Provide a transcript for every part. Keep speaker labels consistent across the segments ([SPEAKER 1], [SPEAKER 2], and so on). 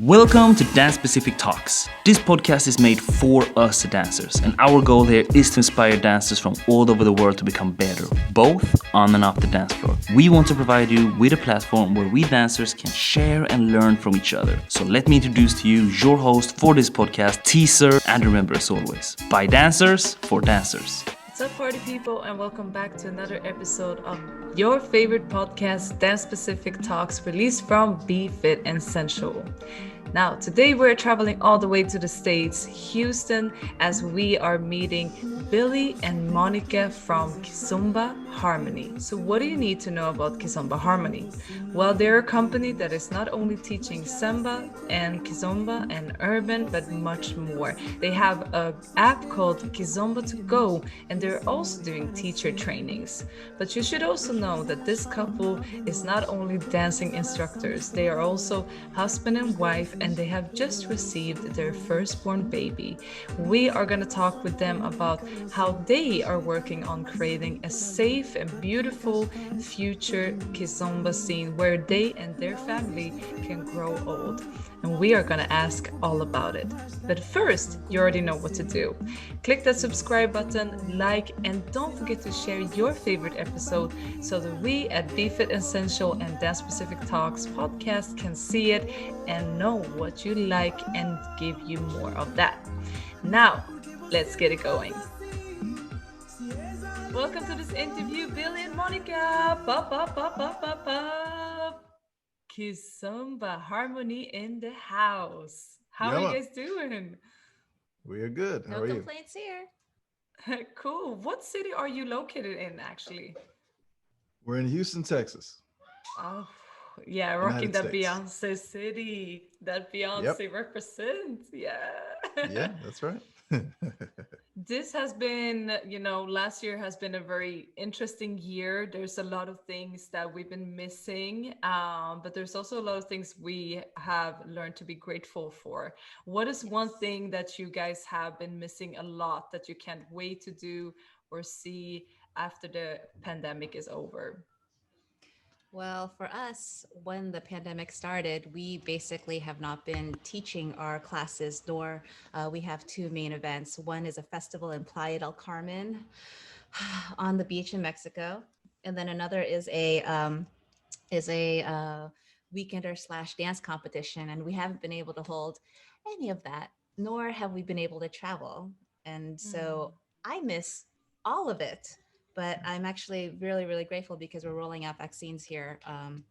[SPEAKER 1] Welcome to Dance Specific Talks. This podcast is made for us dancers, and our goal here is to inspire dancers from all over the world to become better, both on and off the dance floor. We want to provide you with a platform where we dancers can share and learn from each other. So let me introduce to you your host for this podcast, Teaser, and remember as always, by dancers, for dancers.
[SPEAKER 2] What's up, party people, and welcome back to another episode of your favorite podcast, Dance Specific Talks, released from Be Fit and Sensual. Now, today we're traveling all the way to the States, Houston, as we are meeting Billy and Monica from Kizomba Harmony. So what do you need to know about Kizomba Harmony? Well, they're a company that is not only teaching samba and kizomba and urban, but much more. They have an app called Kizomba to Go, and they're also doing teacher trainings. But you should also know that this couple is not only dancing instructors, they are also husband and wife, and they have just received their firstborn baby. We are going to talk with them about how they are working on creating a safe and beautiful future kizomba scene where they and their family can grow old. And we are going to ask all about it. But first, you already know what to do. Click that subscribe button, like, and don't forget to share your favorite episode so that we at BeFit Essential and Dance Specific Talks podcast can see it and know what you like and give you more of that. Now, let's get it going. Welcome to this interview, Billy and Monica. Pop, pop, pop, pop, pop, pop. Kizomba Harmony in the house. How are you guys doing?
[SPEAKER 3] We are good. How
[SPEAKER 4] No
[SPEAKER 3] are you?
[SPEAKER 4] complaints here.
[SPEAKER 2] Cool. What city are you located in, actually?
[SPEAKER 3] We're in Houston, Texas.
[SPEAKER 2] Oh, yeah, rocking
[SPEAKER 3] United
[SPEAKER 2] that
[SPEAKER 3] States.
[SPEAKER 2] Beyonce city. That Beyonce represents. Yeah.
[SPEAKER 3] Yeah, that's right.
[SPEAKER 2] This has been, last year has been a very interesting year. There's a lot of things that we've been missing, but there's also a lot of things we have learned to be grateful for. What is one thing that you guys have been missing a lot that you can't wait to do or see after the pandemic is over?
[SPEAKER 4] Well, for us, when the pandemic started, we basically have not been teaching our classes, nor we have two main events. One is a festival in Playa del Carmen on the beach in Mexico, and then another is a weekender slash dance competition, and we haven't been able to hold any of that, nor have we been able to travel. And
[SPEAKER 2] Mm.
[SPEAKER 4] so I miss all of it. But I'm actually really, really grateful because we're rolling out vaccines here,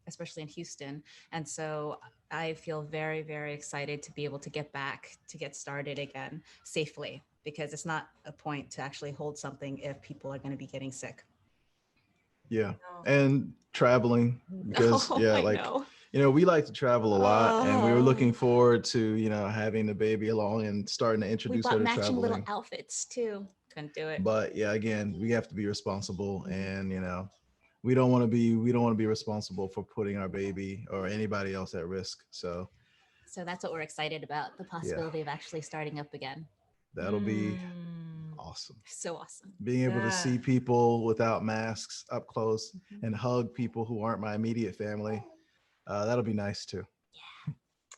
[SPEAKER 4] especially in Houston. And so I feel very, very excited to be able to get back, to get started again safely, because it's not a point to actually hold something if people are going to be getting sick.
[SPEAKER 3] Yeah.
[SPEAKER 2] No.
[SPEAKER 3] And traveling because
[SPEAKER 4] Oh, I know.
[SPEAKER 3] we like to travel a lot and we were
[SPEAKER 4] Oh.
[SPEAKER 3] looking forward to, having the baby along and starting to
[SPEAKER 4] We
[SPEAKER 3] introduce her
[SPEAKER 4] bought
[SPEAKER 3] to
[SPEAKER 4] matching little
[SPEAKER 3] traveling.
[SPEAKER 4] outfits too. Couldn't do it.
[SPEAKER 3] But yeah, again, we have to be responsible
[SPEAKER 4] Mhm.
[SPEAKER 3] and, we don't want to be responsible for putting our baby or anybody else at risk. So,
[SPEAKER 4] So that's what we're excited about, the
[SPEAKER 3] yeah,
[SPEAKER 4] possibility of actually starting up again.
[SPEAKER 3] that'll be
[SPEAKER 2] Mm,
[SPEAKER 3] awesome.
[SPEAKER 4] So awesome.
[SPEAKER 3] Being able to see
[SPEAKER 2] that.
[SPEAKER 3] people without masks up close
[SPEAKER 4] Mhm.
[SPEAKER 3] and hug people who aren't my immediate family. That'll be nice too.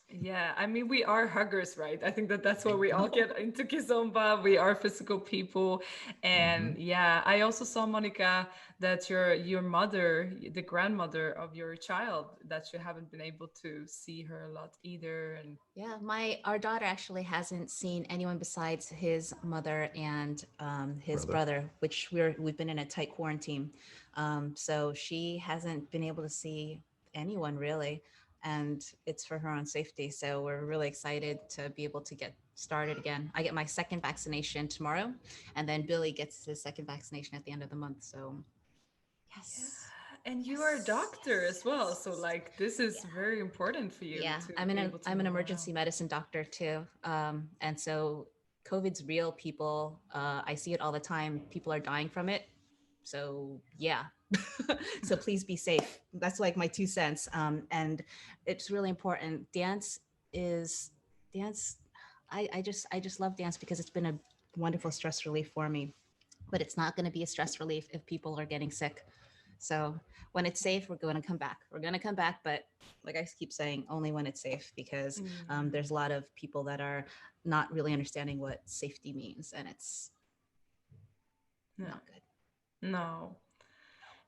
[SPEAKER 2] Yeah, I mean, we are huggers, right? I think that that's
[SPEAKER 4] I
[SPEAKER 2] what we all
[SPEAKER 4] know.
[SPEAKER 2] get into Kizomba. We are physical people.
[SPEAKER 3] Hmm.
[SPEAKER 2] And yeah, I also saw, Monica, that your mother, the grandmother of your child, that you haven't been able to see her a lot either. And
[SPEAKER 4] Yeah, my our daughter actually hasn't seen anyone besides his mother and his
[SPEAKER 3] Brother.
[SPEAKER 4] brother, which we've been in a tight quarantine. So she hasn't been able to see anyone really, and it's for her own safety. So we're really excited to be able to get started again. I get my second vaccination tomorrow, and then Billy gets his second vaccination at the end of the month. So
[SPEAKER 2] yeah,
[SPEAKER 4] yes,
[SPEAKER 2] and you are a
[SPEAKER 4] yes,
[SPEAKER 2] doctor
[SPEAKER 4] yes,
[SPEAKER 2] as well. So
[SPEAKER 4] yes.
[SPEAKER 2] like this is
[SPEAKER 4] Yeah.
[SPEAKER 2] very important for you
[SPEAKER 4] Yeah,
[SPEAKER 2] to
[SPEAKER 4] I'm
[SPEAKER 2] be able to
[SPEAKER 4] I'm an
[SPEAKER 2] move around.
[SPEAKER 4] emergency medicine doctor too, and so COVID's real, people. I see it all the time. People are dying from it. So yeah, so please be safe. That's like my 2 cents. And it's really important. Is dance. I just love dance because it's been a wonderful stress relief for me. But it's not going to be a stress relief if people are getting sick. So when it's safe, we're going to come back. We're going to come back, but like I keep saying, only when it's safe, because there's a lot of people that are not really understanding what safety means, and it's not good.
[SPEAKER 2] No.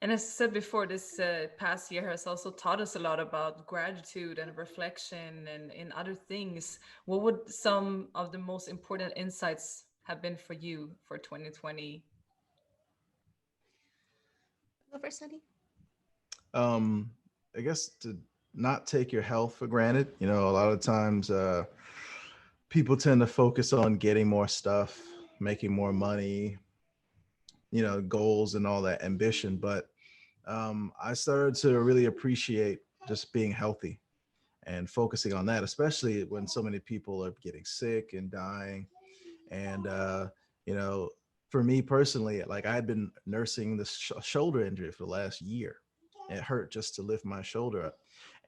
[SPEAKER 2] And as I said before, this past year has also taught us a lot about gratitude and reflection and in other things. What would some of the most important insights have been for you for 2020?
[SPEAKER 4] Go first, Sunny.
[SPEAKER 3] Um, I guess to not take your health for granted. You know, a lot of times people tend to focus on getting more stuff, making more money, you know, goals and all that ambition. But I started to really appreciate just being healthy and focusing on that, especially when so many people are getting sick and dying. And, you know, for me personally, like I had been nursing this shoulder injury for the last year. It hurt just to lift my shoulder up.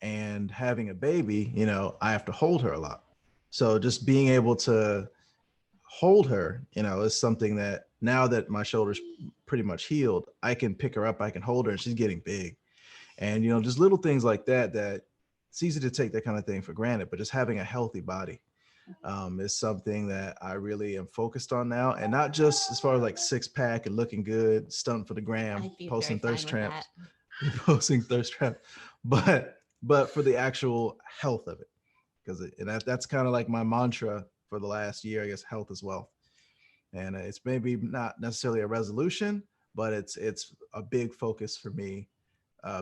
[SPEAKER 3] And having a baby, you know, I have to hold her a lot. So just being able to hold her, you know, is something that now that my shoulder's pretty much healed, I can pick her up, I can hold her, and she's getting big. And, you know, just little things like that, that it's easy to take that kind of thing for granted, but just having a healthy body is something that I really am focused on now. And not just as far as like six pack and looking good, stunting for the gram,
[SPEAKER 4] I'd be
[SPEAKER 3] posting
[SPEAKER 4] very
[SPEAKER 3] thirst
[SPEAKER 4] fine with
[SPEAKER 3] traps,
[SPEAKER 4] that.
[SPEAKER 3] posting thirst traps, but for the actual health of it. Because that's kind of like my mantra for the last year, I guess, health is wealth. And it's maybe not necessarily a resolution, but it's a big focus for me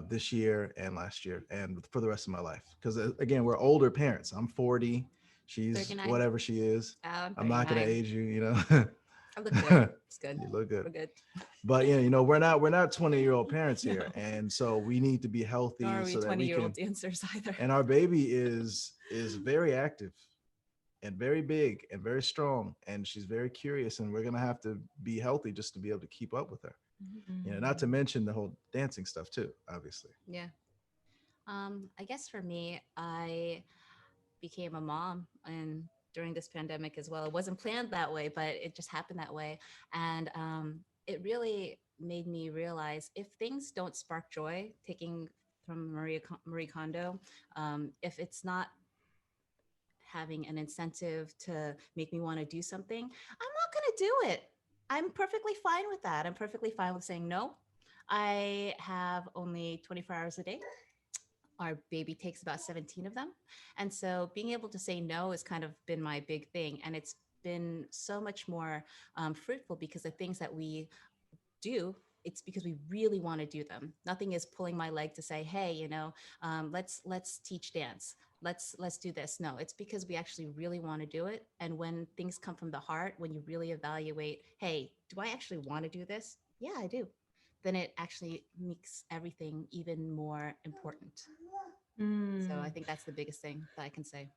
[SPEAKER 3] this year and last year and for the rest of my life. Because again, we're older parents. I'm 40. She's
[SPEAKER 4] 39.
[SPEAKER 3] whatever she is. I'm not going to age you, you know.
[SPEAKER 4] I look good. It's good.
[SPEAKER 3] You look good.
[SPEAKER 4] We're good.
[SPEAKER 3] But you know, we're not 20-year-old parents here,
[SPEAKER 4] No.
[SPEAKER 3] and so we need to be healthy
[SPEAKER 4] Nor are we
[SPEAKER 3] so that we
[SPEAKER 4] 20-year-old
[SPEAKER 3] can.
[SPEAKER 4] dancers either.
[SPEAKER 3] And our baby is very active and very big and very strong, and she's very curious, and we're gonna have to be healthy just to be able to keep up with her. You know, not to mention the whole dancing stuff too, obviously.
[SPEAKER 4] Yeah. I guess for me, I became a mom and during this pandemic as well. It wasn't planned that way, but it just happened that way. And it really made me realize if things don't spark joy, taking from Marie Kondo, if it's not having an incentive to make me want to do something, I'm not going to do it. I'm perfectly fine with that. I'm perfectly fine with saying no. I have only 24 hours a day. Our baby takes about 17 of them. And so being able to say no has kind of been my big thing. And it's been so much more fruitful because the things that we do, it's because we really want to do them. Nothing is pulling my leg to say, hey, you know, let's teach dance. Let's do this. No, it's because we actually really want to do it. And when things come from the heart, when you really evaluate, hey, do I actually want to do this? Yeah, I do. Then it actually makes everything even more important. So I think that's the biggest thing that I can say.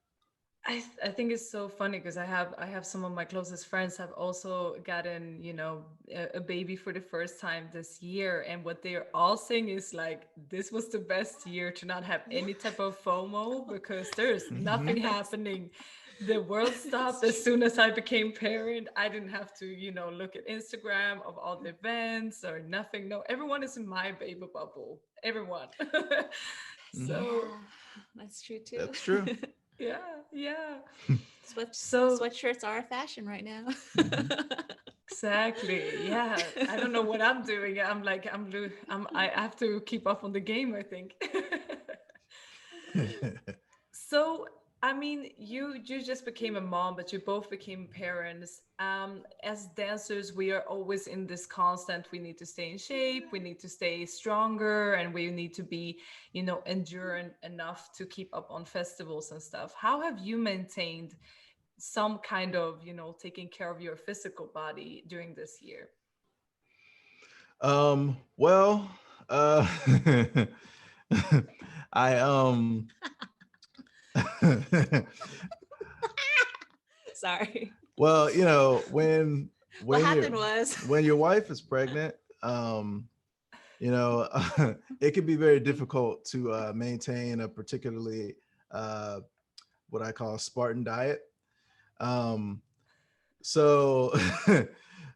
[SPEAKER 2] I think it's so funny because I have some of my closest friends have also gotten, you know, a baby for the first time this year, and what they're all saying is like this was the best year to not have any type of FOMO because there's nothing happening. The world stopped as soon as I became parent. I didn't have to, you know, look at Instagram of all the events or nothing. No, everyone is in my baby bubble. Everyone. So
[SPEAKER 4] Yeah, that's true too.
[SPEAKER 3] That's true.
[SPEAKER 2] yeah.
[SPEAKER 4] Sweat,
[SPEAKER 2] So
[SPEAKER 4] sweatshirts are a fashion right now.
[SPEAKER 2] exactly, yeah. I don't know what I'm doing. I'm like I have to keep up on the game, I think. So, I mean, you just became a mom, but you both became parents. As dancers, we are always in this constant. We need to stay in shape. We need to stay stronger, and we need to be, you know, endurant enough to keep up on festivals and stuff. How have you maintained some kind of, you know, taking care of your physical body during this year?
[SPEAKER 3] Well, uh, I
[SPEAKER 4] Sorry.
[SPEAKER 3] well, you know,
[SPEAKER 4] What
[SPEAKER 3] when
[SPEAKER 4] happened
[SPEAKER 3] you're
[SPEAKER 4] was
[SPEAKER 3] when your wife is pregnant, you know, it can be very difficult to maintain a particularly what I call Spartan diet. Um, so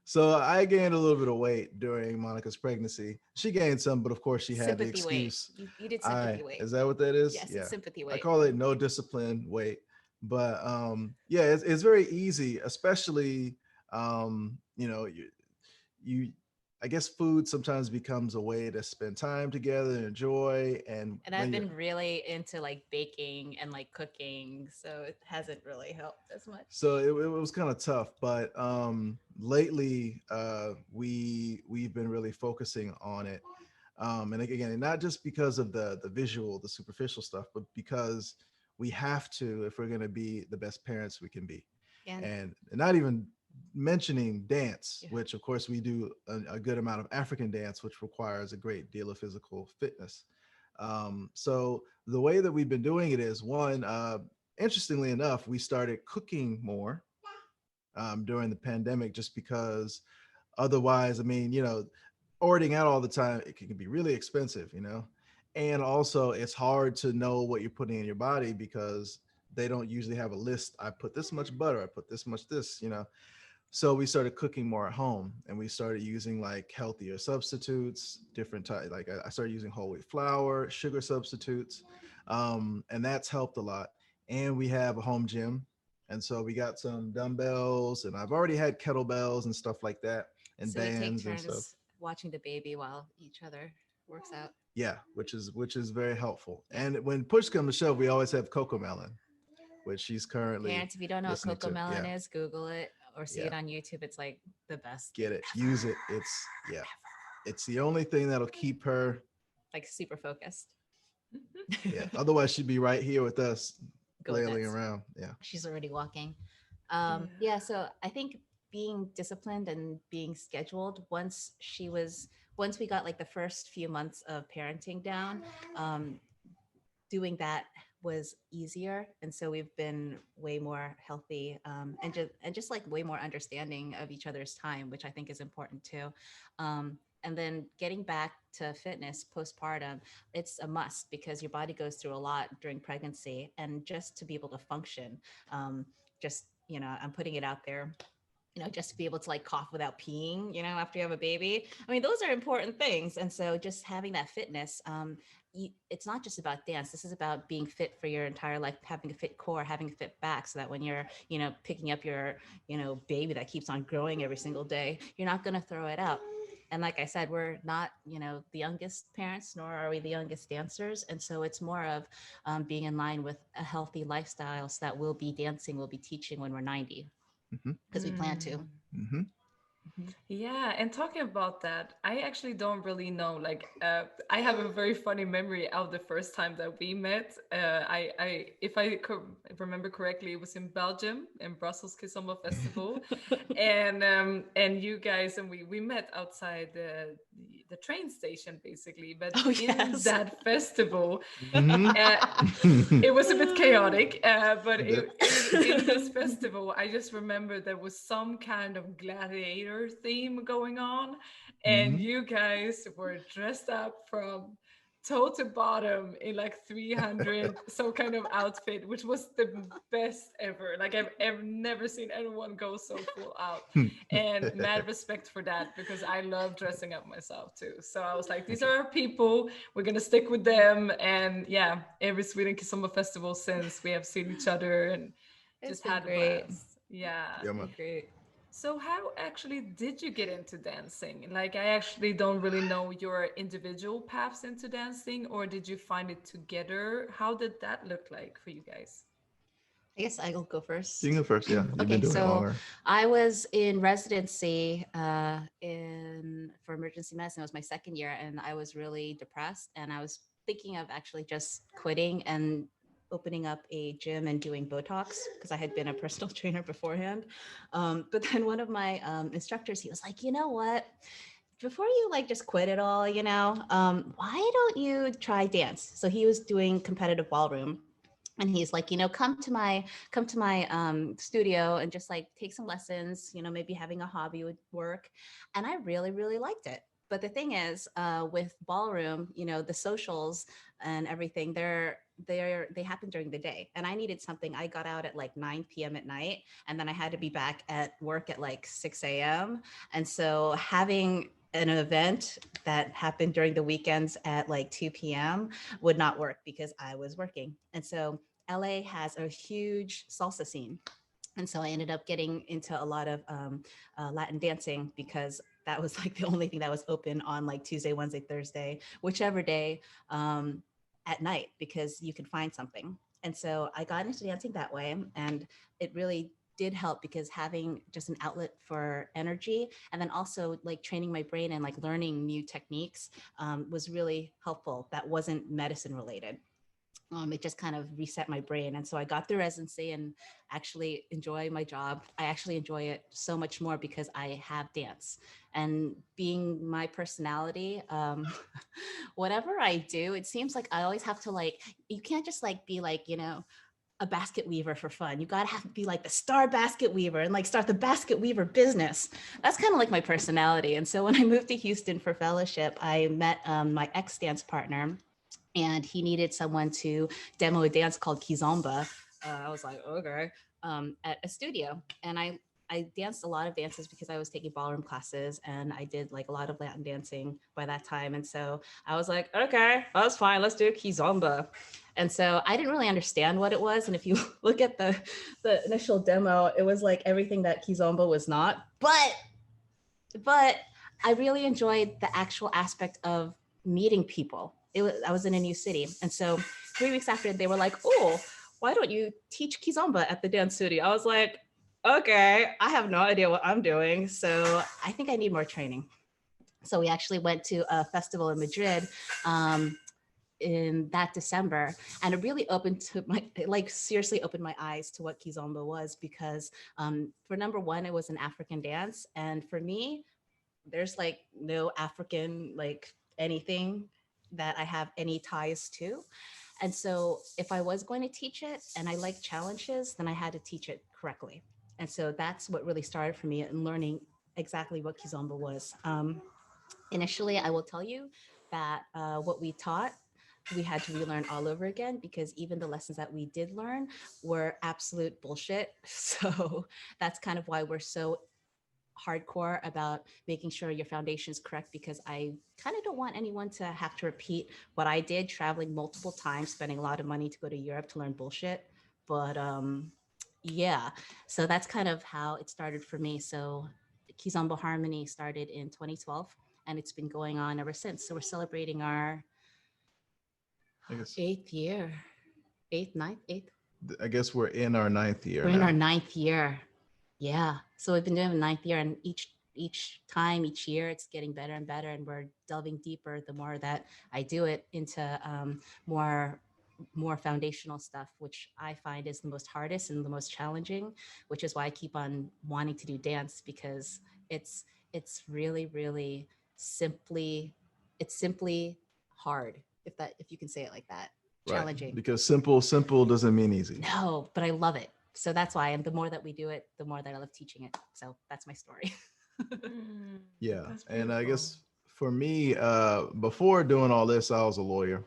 [SPEAKER 3] So I gained a little bit of weight during Monica's pregnancy. She gained some, but of course she had the
[SPEAKER 4] Sympathy weight.
[SPEAKER 3] excuse.
[SPEAKER 4] You did sympathy weight.
[SPEAKER 3] Is that what that is?
[SPEAKER 4] Yes, it's
[SPEAKER 3] Yeah.
[SPEAKER 4] sympathy
[SPEAKER 3] I
[SPEAKER 4] weight.
[SPEAKER 3] call it no discipline weight. But yeah, it's very easy, especially you I guess food sometimes becomes a way to spend time together and enjoy. And
[SPEAKER 4] And I've
[SPEAKER 3] when you're
[SPEAKER 4] been really into like baking and like cooking, so it hasn't really helped as much.
[SPEAKER 3] so it was kind of tough, but lately we've been really focusing on it. And again, not just because of the visual, the superficial stuff, but because we have to if we're going to be the best parents we can be.
[SPEAKER 4] And
[SPEAKER 3] And not even mentioning dance,
[SPEAKER 4] yeah.
[SPEAKER 3] which of course we do a good amount of African dance, which requires a great deal of physical fitness. So the way that we've been doing it is one, interestingly enough, we started cooking more during the pandemic just because otherwise, I mean, ordering out all the time, it can be really expensive. And also it's hard to know what you're putting in your body because they don't usually have a list. I put this much butter, I put this much this. So we started cooking more at home and we started using like healthier substitutes, different types. Like I started using whole wheat flour, sugar substitutes. And that's helped a lot. And we have a home gym. And so we got some dumbbells and I've already had kettlebells and stuff like that and
[SPEAKER 4] So we take
[SPEAKER 3] bands and stuff.
[SPEAKER 4] turns watching the baby while each other works out.
[SPEAKER 3] Yeah, which is very helpful.
[SPEAKER 4] Yeah.
[SPEAKER 3] And when push comes to shove, we always have Coco Melon, which she's currently
[SPEAKER 4] Parents, if you don't know what
[SPEAKER 3] listening
[SPEAKER 4] coco
[SPEAKER 3] to.
[SPEAKER 4] melon
[SPEAKER 3] Yeah,
[SPEAKER 4] is, Google it or see
[SPEAKER 3] yeah,
[SPEAKER 4] it on YouTube. It's like the best.
[SPEAKER 3] get it,
[SPEAKER 4] Ever.
[SPEAKER 3] use it. Yeah, it's the only thing that'll keep her.
[SPEAKER 4] Like super focused.
[SPEAKER 3] Yeah, otherwise she'd be right here with us,
[SPEAKER 4] Go
[SPEAKER 3] flailing
[SPEAKER 4] nuts.
[SPEAKER 3] around. Yeah.
[SPEAKER 4] She's already walking.
[SPEAKER 2] Yeah.
[SPEAKER 4] Yeah, so I think being disciplined and being scheduled once we got like the first few months of parenting down, um, doing that was easier, and so we've been way more healthy, and just like way more understanding of each other's time, which I think is important too. And then getting back to fitness postpartum, it's a must because your body goes through a lot during pregnancy, and just to be able to function, just I'm putting it out there, just to be able to like cough without peeing, after you have a baby. I mean, those are important things. And so just having that fitness, it's not just about dance. This is about being fit for your entire life, having a fit core, having a fit back, so that when you're, picking up your, baby that keeps on growing every single day, you're not going to throw it out. And like I said, we're not, the youngest parents, nor are we the youngest dancers. And so it's more of being in line with a healthy lifestyle, so that we'll be dancing, we'll be teaching when we're 90,
[SPEAKER 3] Mm-hmm.
[SPEAKER 4] because we plan to.
[SPEAKER 3] Mm-hmm.
[SPEAKER 2] Yeah, and talking about that, I actually don't really know. Like, I have a very funny memory of the first time that we met. If I remember correctly, it was in Belgium, in Brussels Kizomba Festival, and you guys and we met outside the train station basically. But
[SPEAKER 4] Oh,
[SPEAKER 2] in
[SPEAKER 4] yes.
[SPEAKER 2] that festival,
[SPEAKER 3] Mm-hmm.
[SPEAKER 2] it was a bit chaotic, but
[SPEAKER 3] Yep.
[SPEAKER 2] in this festival, I just remember there was some kind of gladiator theme going on, and
[SPEAKER 3] Mhm.
[SPEAKER 2] you guys were dressed up from toe to bottom in like 300 some kind of outfit, which was the best ever. Like I've never seen anyone go so full out, and mad respect for that because I love dressing up myself too. So I was like, these are our people, we're gonna stick with them. And yeah, every Sweden Kizomba festival since, we have seen each other and
[SPEAKER 4] It's
[SPEAKER 2] just
[SPEAKER 4] been
[SPEAKER 2] had a
[SPEAKER 4] great.
[SPEAKER 2] blast. Yeah.
[SPEAKER 3] Yeah,
[SPEAKER 4] It's
[SPEAKER 3] man.
[SPEAKER 4] been great.
[SPEAKER 2] So how actually did you get into dancing? Like, I actually don't really know your individual paths into dancing, or did you find it together? How did that look like for you guys?
[SPEAKER 4] I guess I'll go
[SPEAKER 3] You can
[SPEAKER 4] first.
[SPEAKER 3] go first. Yeah, you've been
[SPEAKER 4] Okay,
[SPEAKER 3] doing it
[SPEAKER 4] so
[SPEAKER 3] longer.
[SPEAKER 4] I was in residency in for emergency medicine. It was my second year, and I was really depressed, and I was thinking of actually just quitting and opening up a gym and doing Botox, because I had been a personal trainer beforehand. But then one of my instructors, he was like, you know what? Before you like just quit it all, why don't you try dance? So he was doing competitive ballroom, and he's like, come to my studio and just like take some lessons, maybe having a hobby would work. And I really, really liked it. But the thing is, with ballroom, the socials and everything, they're they happen during the day, and I needed something. I got out at like 9 p.m. at night, and then I had to be back at work at like 6 a.m. And so having an event that happened during the weekends at like 2 p.m. would not work because I was working. And so LA has a huge salsa scene. And so I ended up getting into a lot of Latin dancing because that was like the only thing that was open on like Tuesday, Wednesday, Thursday, whichever day at night, because you can find something. And so I got into dancing that way, and it really did help because having just an outlet for energy, and then also like training my brain and like learning new techniques was really helpful. That wasn't medicine related. It just kind of reset my brain. And so I got through residency and actually enjoy my job. I actually enjoy it so much more because I have dance. And being my personality, whatever I do, it seems like I always have to like, you can't just like be like, you know, a basket weaver for fun. You gotta have to be like the star basket weaver and like start the basket weaver business. That's kind of like my personality. And so when I moved to Houston for fellowship, I met my ex dance partner, and he needed someone to demo a dance called Kizomba. I was like, okay, at a studio. And I danced a lot of dances because I was taking ballroom classes, and I did like a lot of Latin dancing by that time. And so I was like, okay, that's fine. Let's do Kizomba. And so I didn't really understand what it was. And if you look at the initial demo, it was like everything that Kizomba was not. But I really enjoyed the actual aspect of meeting people. I was in a new city. And so 3 weeks after, they were like, oh, why don't you teach Kizomba at the dance studio? I was like, okay, I have no idea what I'm doing. So I think I need more training. So we actually went to a festival in Madrid in that December. And it really opened to seriously opened my eyes to what Kizomba was, because for number one, it was an African dance. And for me, there's like no African, like anything that I have any ties to. And so if I was going to teach it and I like challenges, then I had to teach it correctly. And so that's what really started for me in learning exactly what Kizomba was. Initially, I will tell you that what we taught, we had to relearn all over again, because even the lessons that we did learn were absolute bullshit. So that's kind of why we're so hardcore about making sure your foundation is correct, because I kind of don't want anyone to have to repeat what I did, traveling multiple times, spending a lot of money to go to Europe to learn bullshit. But yeah, so that's kind of how it started for me. So Kizomba Harmony started in 2012, and it's been going on ever since. So we're celebrating our eighth year, eighth.
[SPEAKER 3] I guess we're in our ninth year.
[SPEAKER 4] We're in our ninth year. Yeah. So we've been doing the ninth year, and each year, it's getting better and better, and we're delving deeper the more that I do it into more foundational stuff, which I find is the most hardest and the most challenging, which is why I keep on wanting to do dance, because it's really, really simply hard, if you can say it like that. Challenging.
[SPEAKER 3] Right. Because simple doesn't mean easy.
[SPEAKER 4] No, but I love it. So that's why, and the more that we do it, the more that I love teaching it. So that's my story.
[SPEAKER 3] Yeah. And I guess for me, before doing all this, I was a lawyer,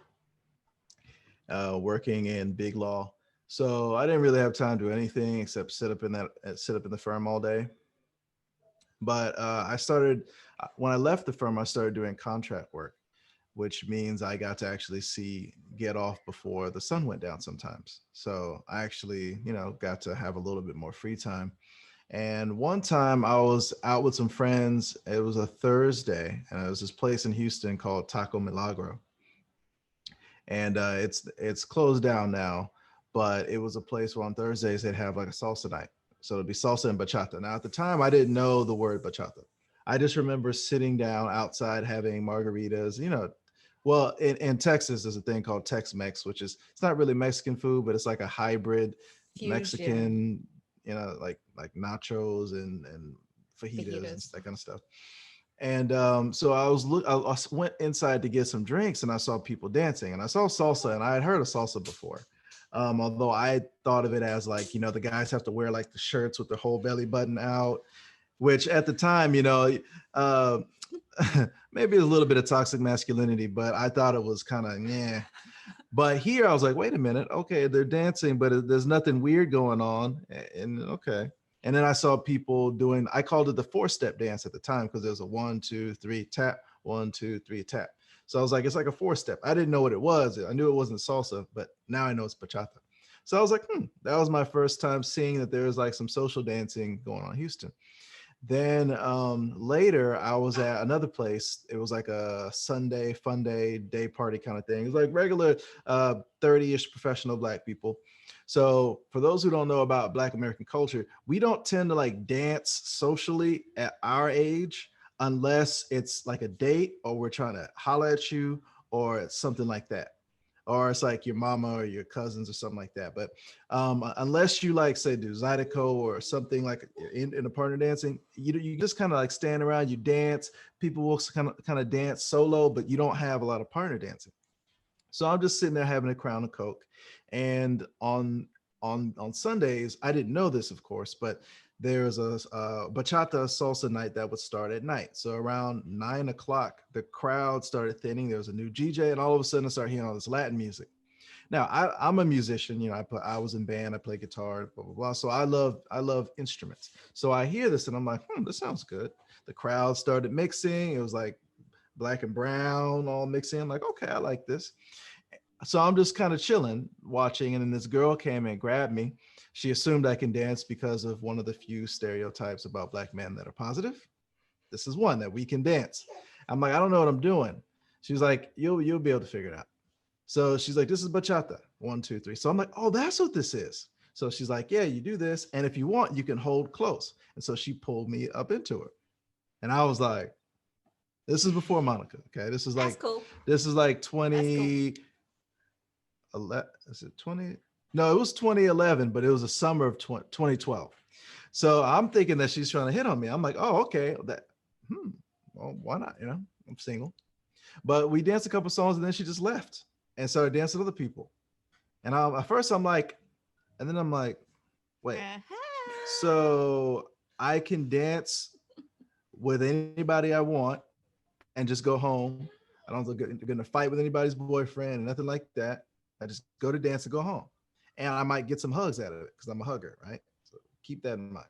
[SPEAKER 3] working in big law. So I didn't really have time to do anything except sit up in the firm all day. But when I left the firm, I started doing contract work, which means I got to actually get off before the sun went down sometimes. So I actually, got to have a little bit more free time. And one time I was out with some friends. It was a Thursday, and it was this place in Houston called Taco Milagro. And it's closed down now, but it was a place where on Thursdays they'd have like a salsa night. So it'd be salsa and bachata. Now at the time I didn't know the word bachata. I just remember sitting down outside having margaritas. Well, in Texas, there's a thing called Tex-Mex, which is, it's not really Mexican food, but it's like a hybrid fusion. Mexican, like nachos and fajitas and that kind of stuff. And so I went inside to get some drinks, and I saw people dancing, and I saw salsa, and I had heard of salsa before. Although I thought of it as like, the guys have to wear like the shirts with their whole belly button out, which at the time, maybe a little bit of toxic masculinity, but I thought it was kind of, yeah. But here I was like, wait a minute, okay, they're dancing, but there's nothing weird going on. And okay. And then I saw people doing, I called it the 4-step dance at the time because there's a 1, 2, 3 tap, 1, 2, 3 tap. So I was like, it's like a 4-step. I didn't know what it was. I knew it wasn't salsa, but now I know it's bachata. So I was like, that was my first time seeing that there was like some social dancing going on in Houston. Then later I was at another place. It was like a Sunday fun day party kind of thing. It was like regular 30-ish professional Black people. So for those who don't know about Black American culture, we don't tend to like dance socially at our age unless it's like a date or we're trying to holler at you or something like that. Or it's like your mama or your cousins or something like that. But unless you like say do Zydeco or something like in a partner dancing, you just kind of like stand around, you dance. People will kind of dance solo, but you don't have a lot of partner dancing. So I'm just sitting there having a Crown of Coke, and on Sundays, I didn't know this, of course, but there's a bachata salsa night that would start at night. So around 9 o'clock, the crowd started thinning. There was a new DJ, and all of a sudden I started hearing all this Latin music. Now I'm a musician, you know, I was in band, I play guitar, blah, blah, blah. So I love instruments. So I hear this and I'm like, this sounds good. The crowd started mixing. It was like black and brown all mixing. I'm like, okay, I like this. So I'm just kind of chilling, watching, and then this girl came and grabbed me. She assumed I can dance because of one of the few stereotypes about Black men that are positive. This is one, that we can dance. I'm like, I don't know what I'm doing. She was like, you'll be able to figure it out. So she's like, this is bachata, 1, 2, 3. So I'm like, oh, that's what this is. So she's like, yeah, you do this, and if you want, you can hold close. And so she pulled me up into her, and I was like, this is before Monica. Okay, this is like,
[SPEAKER 4] That's cool.
[SPEAKER 3] this is like 20. Is it 20? No, it was 2011, but it was the summer of 2012. So I'm thinking that she's trying to hit on me. I'm like, oh, okay, well, why not? You know, I'm single. But we danced a couple songs, and then she just left and started dancing with other people. And at first I'm like, and then I'm like, wait, so I can dance with anybody I want and just go home. I don't get in a fight with anybody's boyfriend and nothing like that. I just go to dance and go home. And I might get some hugs out of it because I'm a hugger, right? So keep that in mind.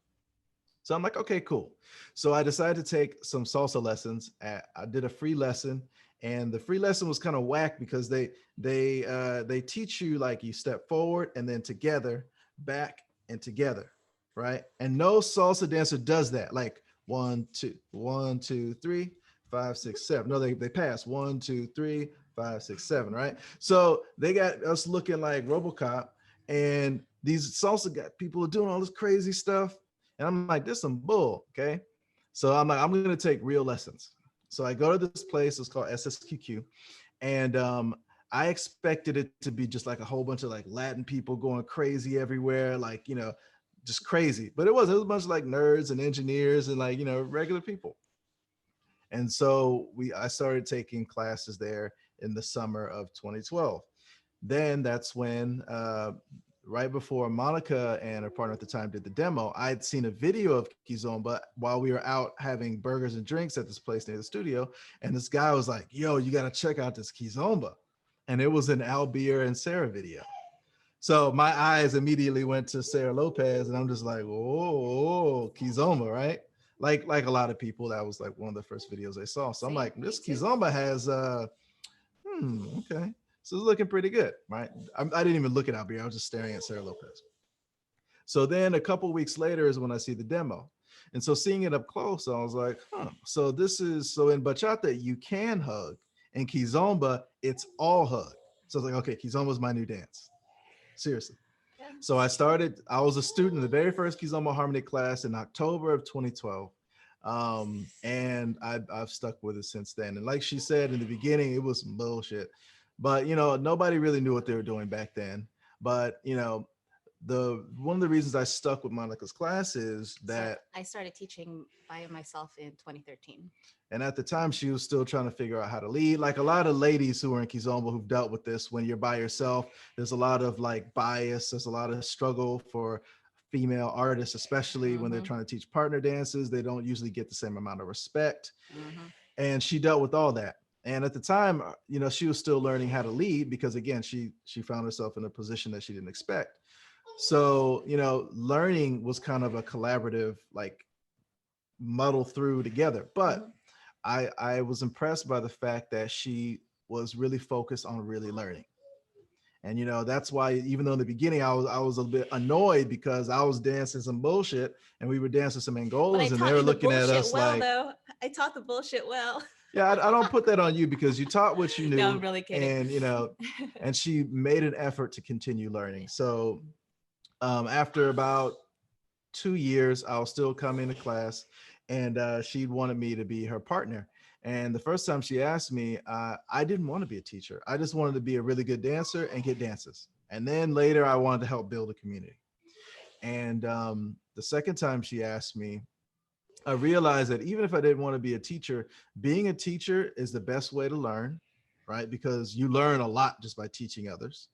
[SPEAKER 3] So I'm like, okay, cool. So I decided to take some salsa lessons. I did a free lesson, and the free lesson was kind of whack because they teach you like you step forward and then together, back and together, right? And no salsa dancer does that. Like 1, 2, 1, 2, 3, 5, 6, 7. No, they pass 1, 2, 3, 5, 6, 7, right? So they got us looking like RoboCop, and these salsa people are doing all this crazy stuff. And I'm like, this is some bull, okay? So I'm like, I'm gonna take real lessons. So I go to this place, it's called SSQQ. And I expected it to be just like a whole bunch of like Latin people going crazy everywhere, like, you know, just crazy. But it was a bunch of like nerds and engineers and like, you know, regular people. And so I started taking classes there in the summer of 2012. Then that's when, right before Monica and her partner at the time did the demo, I'd seen a video of Kizomba while we were out having burgers and drinks at this place near the studio. And this guy was like, yo, you got to check out this Kizomba. And it was an Albir and Sarah video. So my eyes immediately went to Sarah Lopez, and I'm just like, whoa, Kizomba, right? Like a lot of people, that was like one of the first videos they saw. So I'm like, this Kizomba has, okay. So it's looking pretty good, right? I didn't even look at Albir. I was just staring at Sarah Lopez. So then a couple weeks later is when I see the demo. And so seeing it up close, I was like, so in bachata, you can hug. In Kizomba, it's all hug. So I was like, okay, Kizomba's my new dance. Seriously. So I was a student in the very first Kizomba Harmony class in October of 2012. And I've stuck with it since then. And like she said in the beginning, it was some bullshit. But, you know, nobody really knew what they were doing back then. But, you know, one of the reasons I stuck with Monica's class is that
[SPEAKER 4] I started teaching by myself in 2013.
[SPEAKER 3] And at the time, she was still trying to figure out how to lead. Like a lot of ladies who are in Kizomba who've dealt with this, when you're by yourself, there's a lot of like bias. There's a lot of struggle for female artists, especially when they're trying to teach partner dances. They don't usually get the same amount of respect. And she dealt with all that. And at the time, she was still learning how to lead because again, she found herself in a position that she didn't expect. So, learning was kind of a collaborative, like muddle through together. But I was impressed by the fact that she was really focused on really learning. And that's why even though in the beginning I was a bit annoyed because I was dancing some bullshit and we were dancing some
[SPEAKER 4] But I
[SPEAKER 3] Angolas and they
[SPEAKER 4] taught
[SPEAKER 3] were
[SPEAKER 4] you the
[SPEAKER 3] looking at
[SPEAKER 4] bullshit
[SPEAKER 3] us
[SPEAKER 4] well,
[SPEAKER 3] like,
[SPEAKER 4] though. I taught the bullshit well.
[SPEAKER 3] yeah, I don't put that on you because you taught what you knew.
[SPEAKER 4] No, I'm really kidding.
[SPEAKER 3] And and she made an effort to continue learning. So after about 2 years, I'll still come into class, and she wanted me to be her partner. And the first time she asked me, I didn't want to be a teacher. I just wanted to be a really good dancer and get dances. And then later, I wanted to help build a community. And the second time she asked me, I realized that even if I didn't want to be a teacher, being a teacher is the best way to learn, right? Because you learn a lot just by teaching others.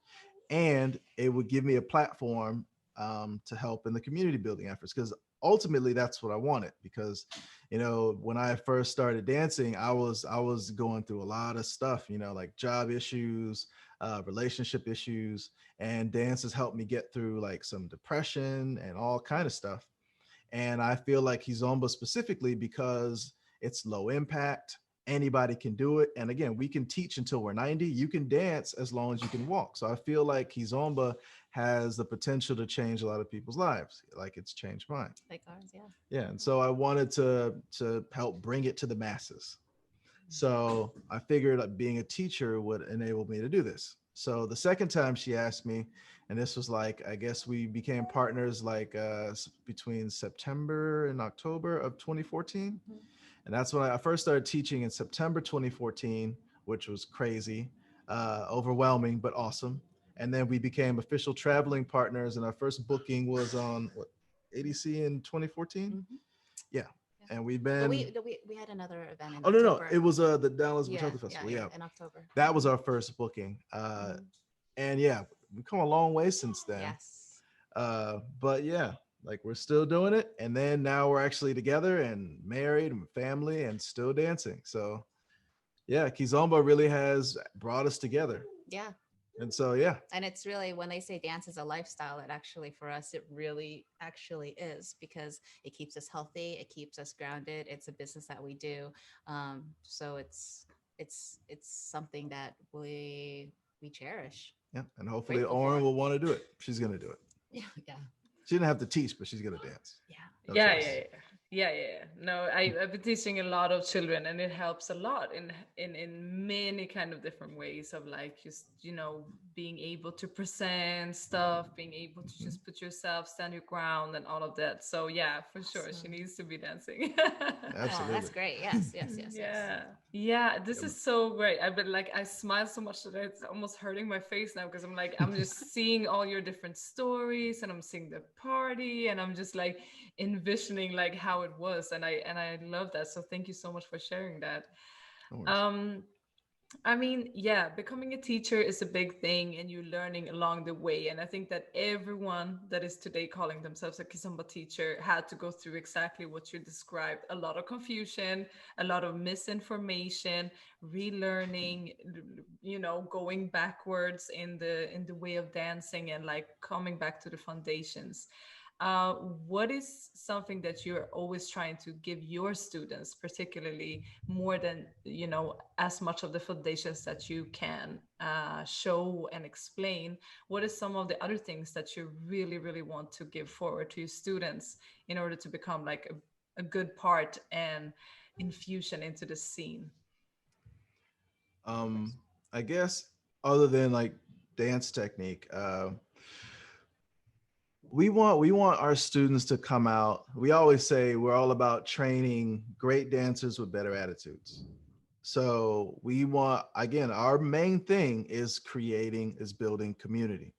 [SPEAKER 3] And it would give me a platform to help in the community building efforts, because ultimately that's what I wanted. Because when I first started dancing, I was going through a lot of stuff, like job issues, relationship issues, and dance has helped me get through like some depression and all kind of stuff. And I feel like Kizomba specifically because it's low impact, anybody can do it. And again, we can teach until we're 90. You can dance as long as you can walk. So I feel like Kizomba has the potential to change a lot of people's lives, like it's changed mine.
[SPEAKER 4] Like ours, yeah.
[SPEAKER 3] Yeah, and so I wanted to help bring it to the masses. So I figured that being a teacher would enable me to do this. So the second time she asked me, and this was like, I guess we became partners like between September and October of 2014. And that's when I first started teaching in September 2014, which was crazy, overwhelming, but awesome. And then we became official traveling partners. And our first booking was on ADC in 2014. Yeah. And we've been.
[SPEAKER 4] But we had another event in
[SPEAKER 3] Oh, no.
[SPEAKER 4] October.
[SPEAKER 3] It was the Dallas
[SPEAKER 4] Yeah,
[SPEAKER 3] Bachata Festival. Yeah.
[SPEAKER 4] in October.
[SPEAKER 3] That was our first booking. And yeah, we've come a long way since then.
[SPEAKER 4] Yes.
[SPEAKER 3] But yeah, like we're still doing it. And then now we're actually together and married and family and still dancing. So yeah, Kizomba really has brought us together.
[SPEAKER 4] Yeah.
[SPEAKER 3] And so, yeah.
[SPEAKER 4] And it's really, when they say dance is a lifestyle, it actually, for us, it really actually is, because it keeps us healthy. It keeps us grounded. It's a business that we do. So it's something that we cherish.
[SPEAKER 3] Yeah. And hopefully
[SPEAKER 4] Grateful
[SPEAKER 3] Oren
[SPEAKER 4] for.
[SPEAKER 3] will want to do it. She's going to do it.
[SPEAKER 4] Yeah.
[SPEAKER 3] She didn't have to teach, but she's going to dance.
[SPEAKER 4] Yeah.
[SPEAKER 3] No
[SPEAKER 2] Yeah,
[SPEAKER 3] choice.
[SPEAKER 2] yeah. No, I've been teaching a lot of children, and it helps a lot in many kind of different ways of like just being able to present stuff, being able to just put yourself, stand your ground, and all of that. So yeah, for sure, she needs to be dancing.
[SPEAKER 3] Absolutely.
[SPEAKER 4] Oh, that's great. Yes.
[SPEAKER 2] Yeah, this is so great. I've been like, I smile so much that it's almost hurting my face now, because I'm like, I'm just seeing all your different stories, and I'm seeing the party, and I'm just like envisioning like how it was, and I love that. So thank you so much for sharing that.
[SPEAKER 3] No worries.
[SPEAKER 2] I mean, yeah, becoming a teacher is a big thing, and you're learning along the way. And I think that everyone that is today calling themselves a Kizomba teacher had to go through exactly what you described: a lot of confusion, a lot of misinformation, relearning, going backwards in the way of dancing, and like coming back to the foundations. What is something that you're always trying to give your students, particularly more than, as much of the foundations that you can show and explain? What is some of the other things that you really, really want to give forward to your students in order to become like a good part and infusion into the scene?
[SPEAKER 3] I guess other than like dance technique, we want our students to come out. We always say we're all about training great dancers with better attitudes. So we want, again, our main thing is building community.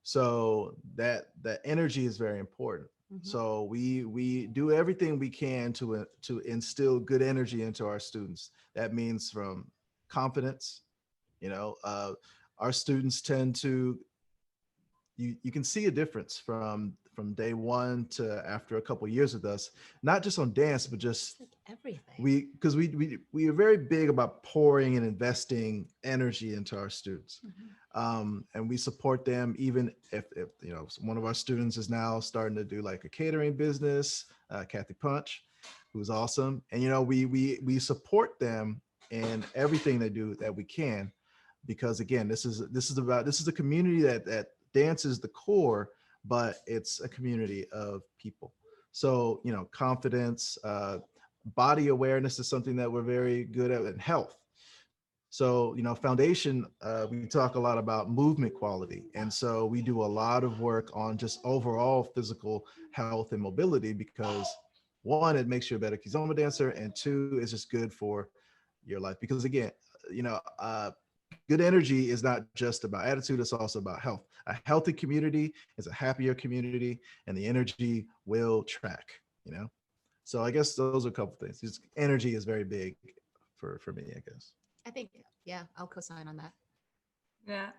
[SPEAKER 3] So that energy is very important. So we do everything we can to instill good energy into our students. That means from confidence, our students tend to, you can see a difference from day one to after a couple of years with us, not just on dance, but just
[SPEAKER 4] Like everything.
[SPEAKER 3] we are very big about pouring and investing energy into our students. And we support them even if one of our students is now starting to do like a catering business, Kathy Punch, who's awesome. And we support them in everything they do that we can, because again, this is a community that dance is the core, but it's a community of people. So confidence, body awareness is something that we're very good at, and health. So, foundation, we talk a lot about movement quality. And so we do a lot of work on just overall physical health and mobility, because one, it makes you a better Kizomba dancer. And two, it's just good for your life. Because again, good energy is not just about attitude, it's also about health. A healthy community is a happier community, and the energy will track. So I guess those are a couple things. Just energy is very big for me, I guess.
[SPEAKER 4] I think, yeah, I'll co-sign on that.
[SPEAKER 2] Yeah.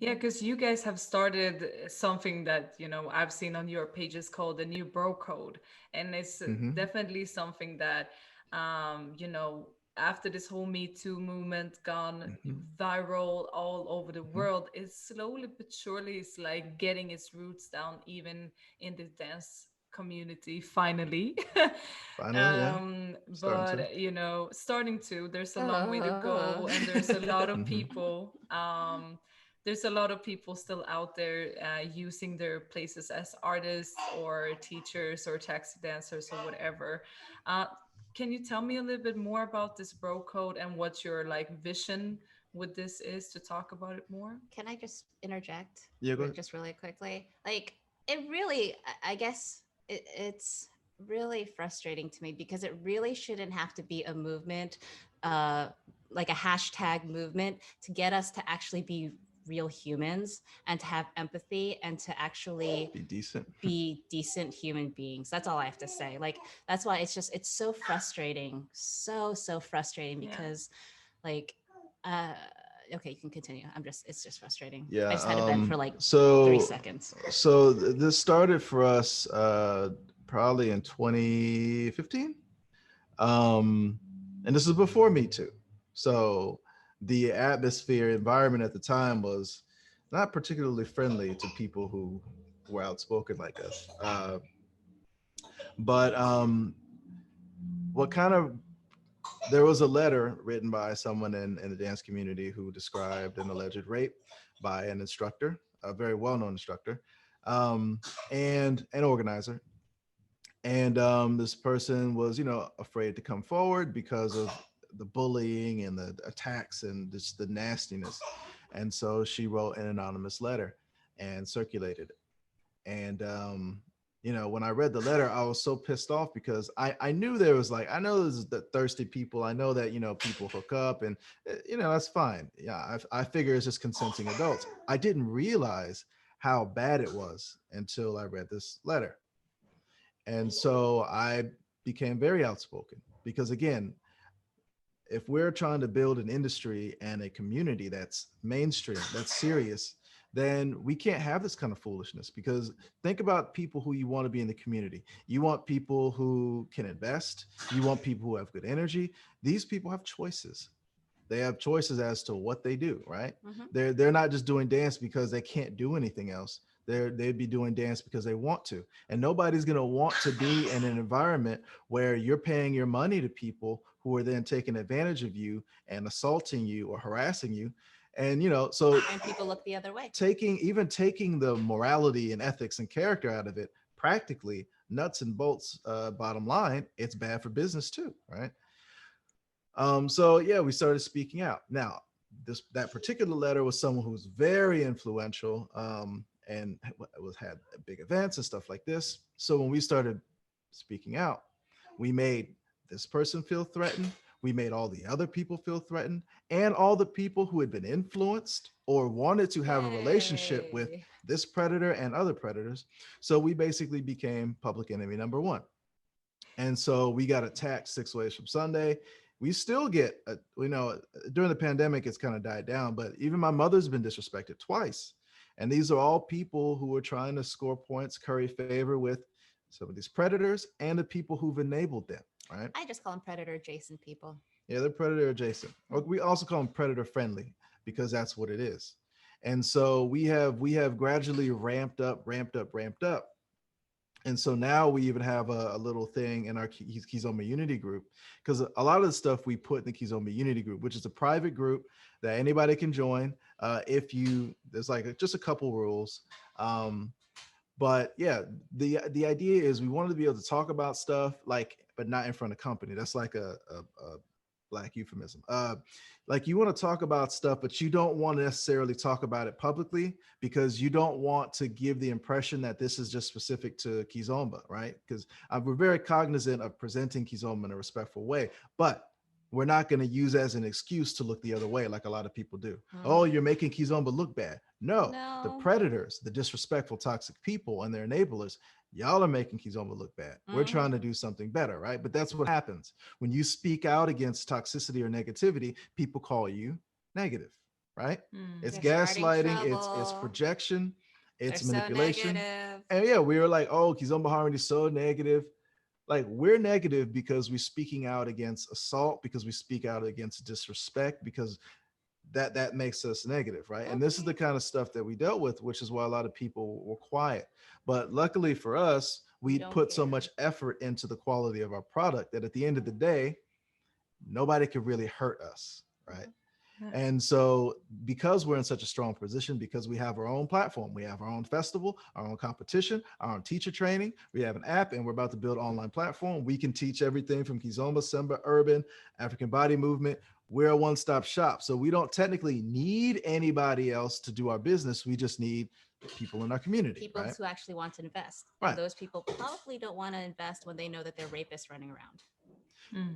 [SPEAKER 2] Yeah, because you guys have started something that, I've seen on your pages called the New Bro Code. And it's definitely something that, after this whole Me Too movement gone viral all over the world, it slowly but surely is like getting its roots down even in the dance community finally.
[SPEAKER 3] Finally, yeah.
[SPEAKER 2] But starting to, there's a long way to go, and there's a lot of people there's a lot of people still out there using their places as artists or teachers or taxi dancers or whatever. Can you tell me a little bit more about this bro code and what your like vision with this is, to talk about it more?
[SPEAKER 4] Can I just interject?
[SPEAKER 3] Yeah, go ahead.
[SPEAKER 4] Just really quickly? Like, it really, I guess it's really frustrating to me, because it really shouldn't have to be a movement, like a hashtag movement, to get us to actually be real humans and to have empathy and to actually be decent human beings. That's all I have to say. Like, that's why it's so frustrating. So frustrating, because like, okay, you can continue. It's just frustrating.
[SPEAKER 3] Yeah.
[SPEAKER 4] I just had to vent for like
[SPEAKER 3] so
[SPEAKER 4] 3 seconds.
[SPEAKER 3] So this started for us probably in 2015. And this is before Me Too. So the atmosphere environment at the time was not particularly friendly to people who were outspoken like us. But there was a letter written by someone in the dance community who described an alleged rape by an instructor, a very well-known instructor, and an organizer. And this person was, afraid to come forward because of the bullying and the attacks and just the nastiness. And so she wrote an anonymous letter and circulated it. And when I read the letter, I was so pissed off, because I knew there was I know there's the thirsty people. I know that, people hook up, and, that's fine. Yeah, I figure it's just consenting adults. I didn't realize how bad it was until I read this letter. And so I became very outspoken, because again, if we're trying to build an industry and a community that's mainstream, that's serious, then we can't have this kind of foolishness. Because think about people who you want to be in the community. You want people who can invest. You want people who have good energy. These people have choices. They have choices as to what they do, right? They're not just doing dance because they can't do anything else. They'd be doing dance because they want to. And nobody's going to want to be in an environment where you're paying your money to people who are then taking advantage of you and assaulting you or harassing you. And,
[SPEAKER 4] and people look the other way.
[SPEAKER 3] Taking the morality and ethics and character out of it, practically nuts and bolts, bottom line, it's bad for business too, right? So yeah, we started speaking out. Now, that particular letter was someone who was very influential, and had big events and stuff like this. So when we started speaking out, we made this person feel threatened. We made all the other people feel threatened, and all the people who had been influenced or wanted to have a relationship with this predator and other predators. So we basically became public enemy number one. And so we got attacked 6 ways from Sunday. We still get, during the pandemic, it's kind of died down, but even my mother's been disrespected twice. And these are all people who are trying to score points, curry favor with some of these predators and the people who've enabled them. right?
[SPEAKER 4] I just call them predator adjacent people.
[SPEAKER 3] Yeah, they're predator adjacent. Or we also call them predator friendly because that's what it is. And so we have gradually ramped up. And so now we even have a little thing in our Kizomba Unity group, because a lot of the stuff we put in the Kizomba Unity group, which is a private group that anybody can join. If you, there's like just a couple rules. But yeah, the idea is we wanted to be able to talk about stuff like, but not in front of company. That's like a black euphemism. Like you want to talk about stuff, but you don't want to necessarily talk about it publicly because you don't want to give the impression that this is just specific to Kizomba, right? Because we're very cognizant of presenting Kizomba in a respectful way, but we're not going to use as an excuse to look the other way like a lot of people do. Oh, you're making Kizomba look bad. No, the
[SPEAKER 4] No.
[SPEAKER 3] predators, the disrespectful, toxic people and their enablers, y'all are making Kizomba look bad. We're trying to do something better, right? But that's what happens. When you speak out against toxicity or negativity, people call you negative, right? It's
[SPEAKER 4] They're starting
[SPEAKER 3] gaslighting, it's
[SPEAKER 4] trouble.
[SPEAKER 3] projection,
[SPEAKER 4] They're
[SPEAKER 3] it's
[SPEAKER 4] so
[SPEAKER 3] manipulation.
[SPEAKER 4] negative.
[SPEAKER 3] And yeah, we were like, oh, Kizomba Harmony is so negative. Like we're negative because we're speaking out against assault, because we speak out against disrespect, because that makes us negative, right? And this is the kind of stuff that we dealt with, which is why a lot of people were quiet. But luckily for us, we
[SPEAKER 4] don't
[SPEAKER 3] put so
[SPEAKER 4] care.
[SPEAKER 3] much effort into the quality of our product that at the end of the day, nobody could really hurt us, right? And so because we're in such a strong position, because we have our own platform, we have our own festival, our own competition, our own teacher training, we have an app, and we're about to build an online platform. We can teach everything from Kizomba, Semba, urban, African body movement. We're a one-stop shop. So we don't technically need anybody else to do our business. We just need people in our community,
[SPEAKER 4] People
[SPEAKER 3] right?
[SPEAKER 4] who actually want to invest.
[SPEAKER 3] Right.
[SPEAKER 4] And those people probably don't want to invest when they know that there are rapists running around.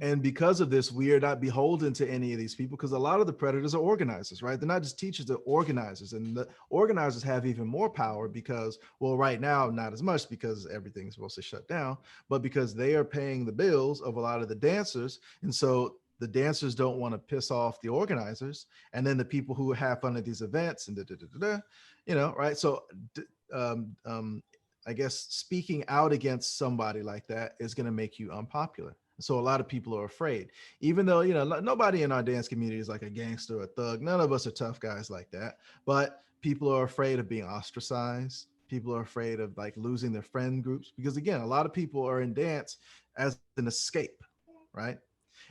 [SPEAKER 3] And because of this, we are not beholden to any of these people, because a lot of the predators are organizers, right? They're not just teachers, they're organizers. And the organizers have even more power because, well, right now, not as much because everything's mostly shut down, but because they are paying the bills of a lot of the dancers. And so the dancers don't want to piss off the organizers. And then the people who have fun at these events and you know, right? So I guess speaking out against somebody like that is going to make you unpopular. So a lot of people are afraid, even though, you know, nobody in our dance community is like a gangster or a thug. None of us are tough guys like that, but people are afraid of being ostracized. People are afraid of like losing their friend groups, because again, a lot of people are in dance as an escape, right?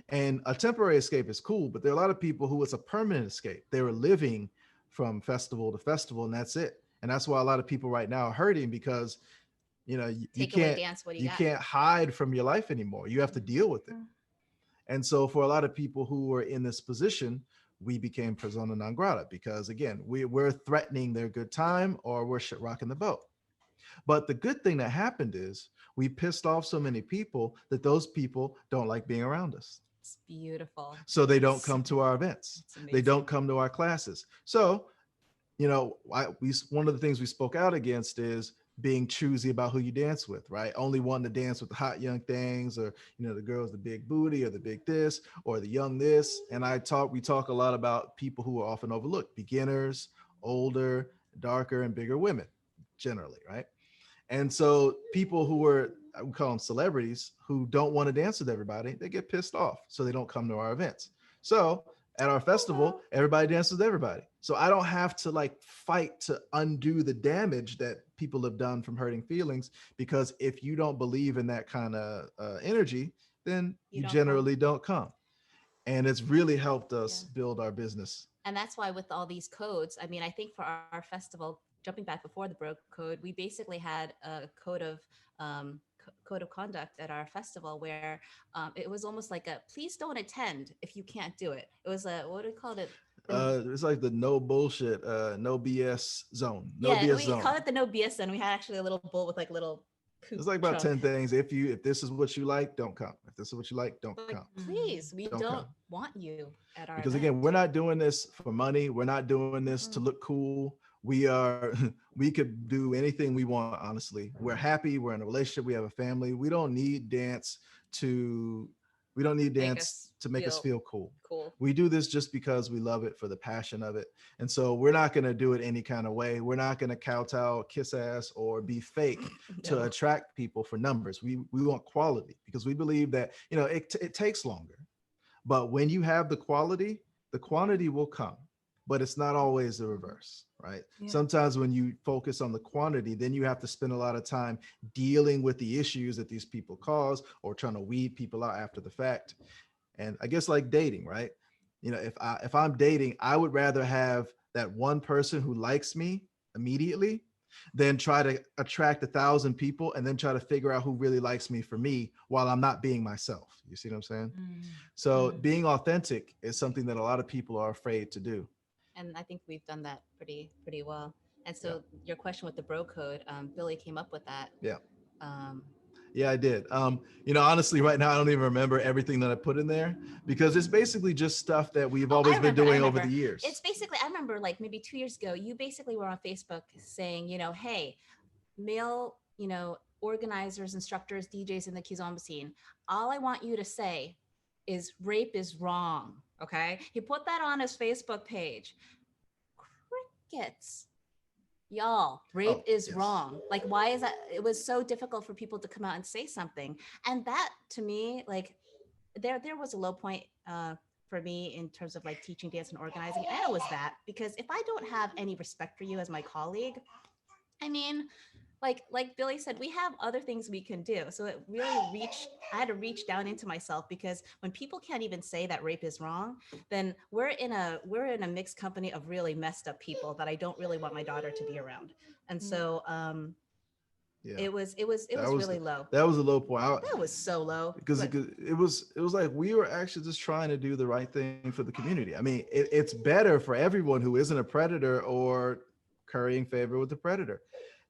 [SPEAKER 3] And a temporary escape is cool, but there are a lot of people who it's a permanent escape. They were living from festival to festival and that's it. And that's why a lot of people right now are hurting, because you know you can't
[SPEAKER 4] dance, what do
[SPEAKER 3] you
[SPEAKER 4] got?
[SPEAKER 3] can't hide from your life anymore. You have to deal with it. And so for a lot of people who were in this position, we became persona non grata, because again, we're threatening their good time, or we're shit rocking the boat. But the good thing that happened is we pissed off so many people that those people don't like being around us.
[SPEAKER 4] It's beautiful.
[SPEAKER 3] So they don't come to our events. They don't come to our classes. So, you know, one of the things we spoke out against is being choosy about who you dance with, right? Only wanting to dance with the hot young things, or, you know, the girls, the big booty, or the big this, or the young this. And we talk a lot about people who are often overlooked: beginners, older, darker, and bigger women, generally, right? And so people who are, we call them celebrities, who don't want to dance with everybody, they get pissed off. So they don't come to our events. So at our festival, everybody dances with everybody. So I don't have to like fight to undo the damage that people have done from hurting feelings, because if you don't believe in that kind of energy, then you generally don't come. And it's really helped us build our business.
[SPEAKER 4] And that's why with all these codes, I mean, I think for our festival, jumping back before the broke code, we basically had a code of conduct at our festival where it was almost like a please don't attend if you can't do it. It was a, what do we call it?
[SPEAKER 3] It's like the no bullshit, no BS zone. No BS
[SPEAKER 4] we
[SPEAKER 3] zone.
[SPEAKER 4] call it the no BS zone. We had actually a little bowl with like little poop.
[SPEAKER 3] It's like about 10 things. If this is what you like, don't come. If this is what you like, don't come.
[SPEAKER 4] Please, we don't want you at our
[SPEAKER 3] because
[SPEAKER 4] event.
[SPEAKER 3] Again, we're not doing this for money. We're not doing this to look cool. We could do anything we want, honestly. We're happy. We're in a relationship. We have a family. We don't need dance to We don't need
[SPEAKER 4] Make
[SPEAKER 3] dance
[SPEAKER 4] us
[SPEAKER 3] to make us feel cool.
[SPEAKER 4] cool.
[SPEAKER 3] We do this just because we love it, for the passion of it. And so we're not going to do it any kind of way. We're not going to kowtow, kiss ass, or be fake to
[SPEAKER 4] No.
[SPEAKER 3] attract people for numbers. We want quality, because we believe that, it takes longer. But when you have the quality, the quantity will come. But it's not always the reverse, right?
[SPEAKER 2] Yeah.
[SPEAKER 3] Sometimes when you focus on the quantity, then you have to spend a lot of time dealing with the issues that these people cause, or trying to weed people out after the fact. And I guess, like dating, right? If I'm dating, I would rather have that one person who likes me immediately than try to attract 1,000 people and then try to figure out who really likes me for me while I'm not being myself. You see what I'm saying? So being authentic is something that a lot of people are afraid to do.
[SPEAKER 4] And I think we've done that pretty well. And so your question with the bro code, Billy came up with that.
[SPEAKER 3] Yeah.
[SPEAKER 4] Um,
[SPEAKER 3] Yeah, I did. Honestly, right now, I don't even remember everything that I put in there, because it's basically just stuff that we've always been doing over the years.
[SPEAKER 4] It's basically, I remember like maybe 2 years ago, you basically were on Facebook saying, hey, male, organizers, instructors, DJs in the Kizomba scene, all I want you to say is rape is wrong. Okay. He put that on his Facebook page. Crickets. Y'all, rape is wrong. Like, why is that? It was so difficult for people to come out and say something. And that, to me, like, there was a low point for me in terms of like teaching dance and organizing. And it was that, because if I don't have any respect for you as my colleague, I mean, like Billy said, we have other things we can do. So it really I had to reach down into myself, because when people can't even say that rape is wrong, then we're in a mixed company of really messed up people that I don't really want my daughter to be around. And so it was really low.
[SPEAKER 3] That was a low point.
[SPEAKER 4] That was so low.
[SPEAKER 3] Because it was like we were actually just trying to do the right thing for the community. I mean, it's better for everyone who isn't a predator or currying favor with the predator.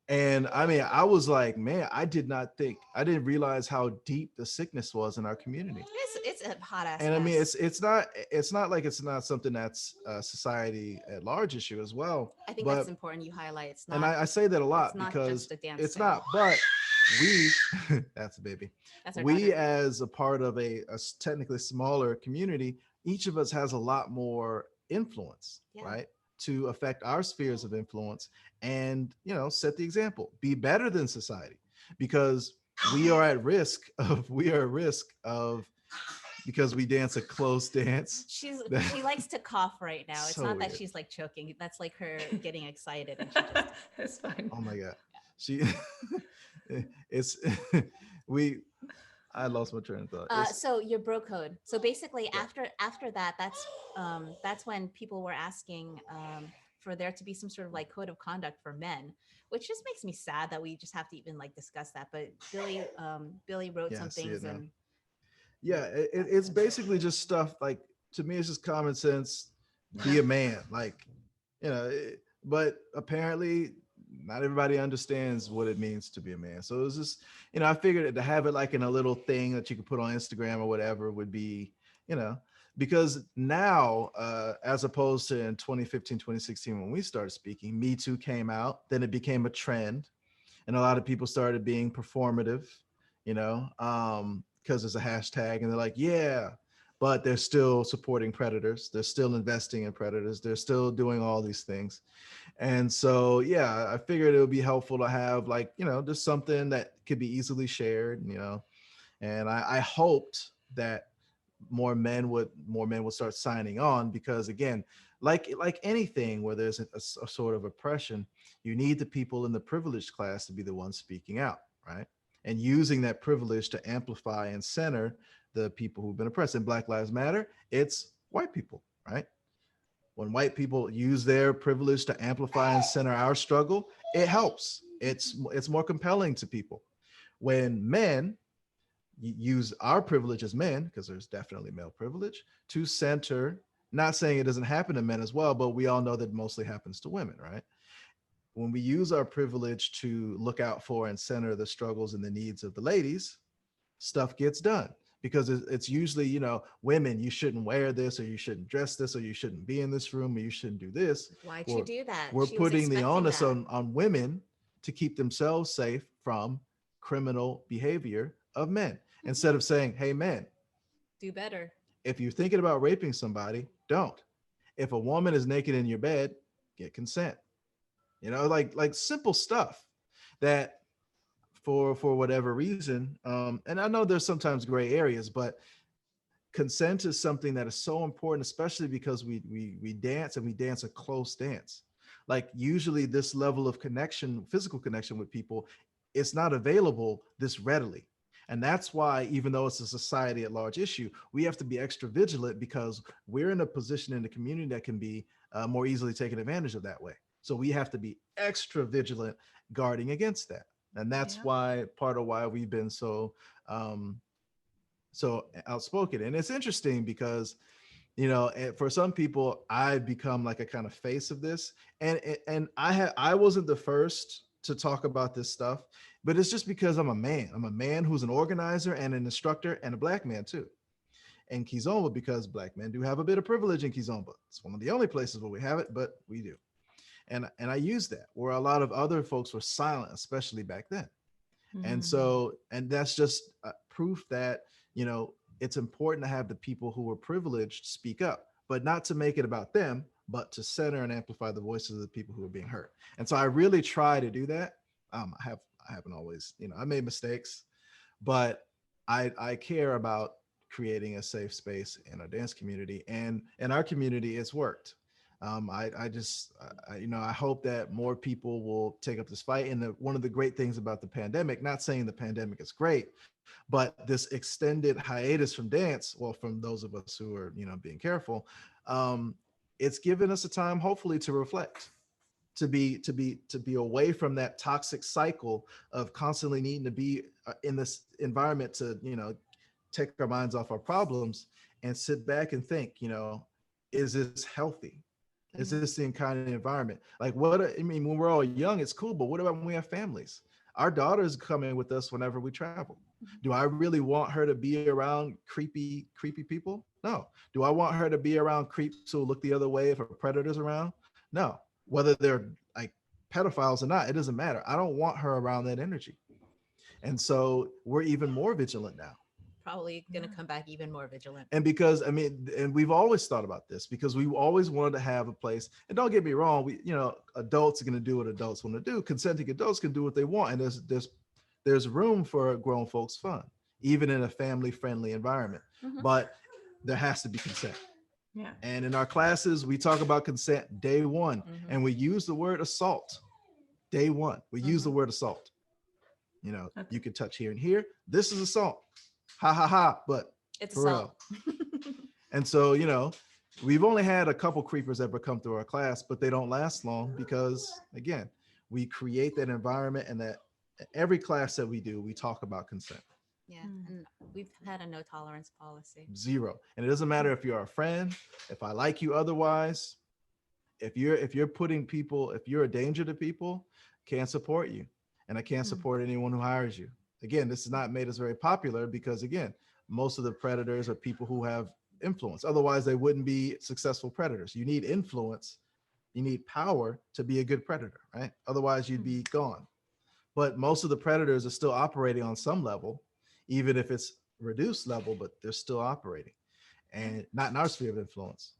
[SPEAKER 3] And I mean, I was like, man, I didn't realize how deep the sickness was in our community.
[SPEAKER 4] It's a hot ass.
[SPEAKER 3] And I mean, it's not like it's not something that's a society at large issue as well.
[SPEAKER 4] I think that's important you highlight. It's not,
[SPEAKER 3] and I say that a lot because it's not, but that's a baby. We, as a part of a technically smaller community, each of us has a lot more influence, right? To affect our spheres of influence and, set the example, be better than society, because we are at risk of because we dance a close dance. She
[SPEAKER 4] likes to cough right now. It's so not weird that she's like choking. That's like her getting excited. And she just,
[SPEAKER 2] it's fine.
[SPEAKER 3] Oh my God. I lost my train of thought.
[SPEAKER 4] So your bro code. So basically after that, that's when people were asking for there to be some sort of like code of conduct for men, which just makes me sad that we just have to even like discuss that. But Billy wrote some things and
[SPEAKER 3] it's basically just stuff like, to me, it's just common sense. Be a man, like, but apparently not everybody understands what it means to be a man. So it was just, I figured to have it like in a little thing that you could put on Instagram or whatever would be, because now, as opposed to in 2015, 2016, when we started speaking, Me Too came out, then it became a trend, and a lot of people started being performative, because there's a hashtag, and they're like, yeah, but they're still supporting predators. They're still investing in predators. They're still doing all these things. And so, I figured it would be helpful to have like, just something that could be easily shared, and I hoped that more men would start signing on, because again, like anything where there's a sort of oppression, you need the people in the privileged class to be the ones speaking out, right? And using that privilege to amplify and center the people who've been oppressed. In Black Lives Matter, it's white people, right? When white people use their privilege to amplify and center our struggle, it helps. It's more compelling to people. When men use our privilege as men, because there's definitely male privilege, to center, not saying it doesn't happen to men as well, but we all know that it mostly happens to women, right? When we use our privilege to look out for and center the struggles and the needs of the ladies, stuff gets done. Because it's usually, women, you shouldn't wear this, or you shouldn't dress this, or you shouldn't be in this room, or you shouldn't do this.
[SPEAKER 4] Why'd you do that?
[SPEAKER 3] We're putting the onus on women to keep themselves safe from criminal behavior of men. Instead of saying, hey, men,
[SPEAKER 4] Do better.
[SPEAKER 3] If you're thinking about raping somebody, don't. If a woman is naked in your bed, get consent. Like simple stuff that for whatever reason, and I know there's sometimes gray areas, but consent is something that is so important, especially because we dance, and we dance a close dance. Like usually this level of connection, physical connection with people, it's not available this readily. And that's why, even though it's a society at large issue, we have to be extra vigilant, because we're in a position in the community that can be more easily taken advantage of that way. So we have to be extra vigilant guarding against that. And that's
[SPEAKER 2] Yeah.
[SPEAKER 3] why, part of why we've been um, so outspoken. And it's interesting because, for some people, I become like a kind of face of this. And I wasn't the first to talk about this stuff, but it's just because I'm a man. I'm a man who's an organizer and an instructor, and a black man too. And Kizomba, because black men do have a bit of privilege in Kizomba. It's one of the only places where we have it, but we do. And I use that where a lot of other folks were silent, especially back then. And
[SPEAKER 2] Mm.
[SPEAKER 3] so, and that's just proof that, it's important to have the people who are privileged speak up, but not to make it about them, but to center and amplify the voices of the people who are being heard. And so I really try to do that. I haven't always, I made mistakes, but I care about creating a safe space in our dance community, and in our community, it's worked. I hope that more people will take up this fight. And one of the great things about the pandemic, not saying the pandemic is great, but this extended hiatus from dance, well, from those of us who are, being careful, it's given us a time, hopefully, to reflect, to be away from that toxic cycle of constantly needing to be in this environment to, take our minds off our problems and sit back and think, is this healthy? Is this the kind of environment? Like, when we're all young, it's cool, but what about when we have families? Our daughter's coming with us whenever we travel. Do I really want her to be around creepy people? No. Do I want her to be around creeps who look the other way if a predator's around? No. Whether they're like pedophiles or not, it doesn't matter. I don't want her around that energy. And so we're even more vigilant now.
[SPEAKER 4] Probably going to come back even more vigilant.
[SPEAKER 3] And because, and we've always thought about this, because we always wanted to have a place, and don't get me wrong, adults are going to do what adults want to do. Consenting adults can do what they want. And there's room for grown folks' fun, even in a family friendly environment, but there has to be consent.
[SPEAKER 2] Yeah.
[SPEAKER 3] And in our classes, we talk about consent day one, and we use the word assault day one. We use the word assault. You can touch here and here. This is assault. Ha ha ha. But
[SPEAKER 4] it's
[SPEAKER 3] for
[SPEAKER 4] assault.
[SPEAKER 3] real. And so, we've only had a couple creepers ever come through our class, but they don't last long because, again, we create that environment, and that every class that we do, we talk about consent.
[SPEAKER 4] Yeah. And we've had a no tolerance policy.
[SPEAKER 3] Zero. And it doesn't matter if you're a friend, if I like you otherwise, if you're putting people, if you're a danger to people, can't support you. And I can't support anyone who hires you. Again, this has not made us very popular because, again, most of the predators are people who have influence. Otherwise, they wouldn't be successful predators. You need influence. You need power to be a good predator, right? Otherwise, you'd be gone. But most of the predators are still operating on some level, even if it's reduced level, but they're still operating, and not in our sphere of influence.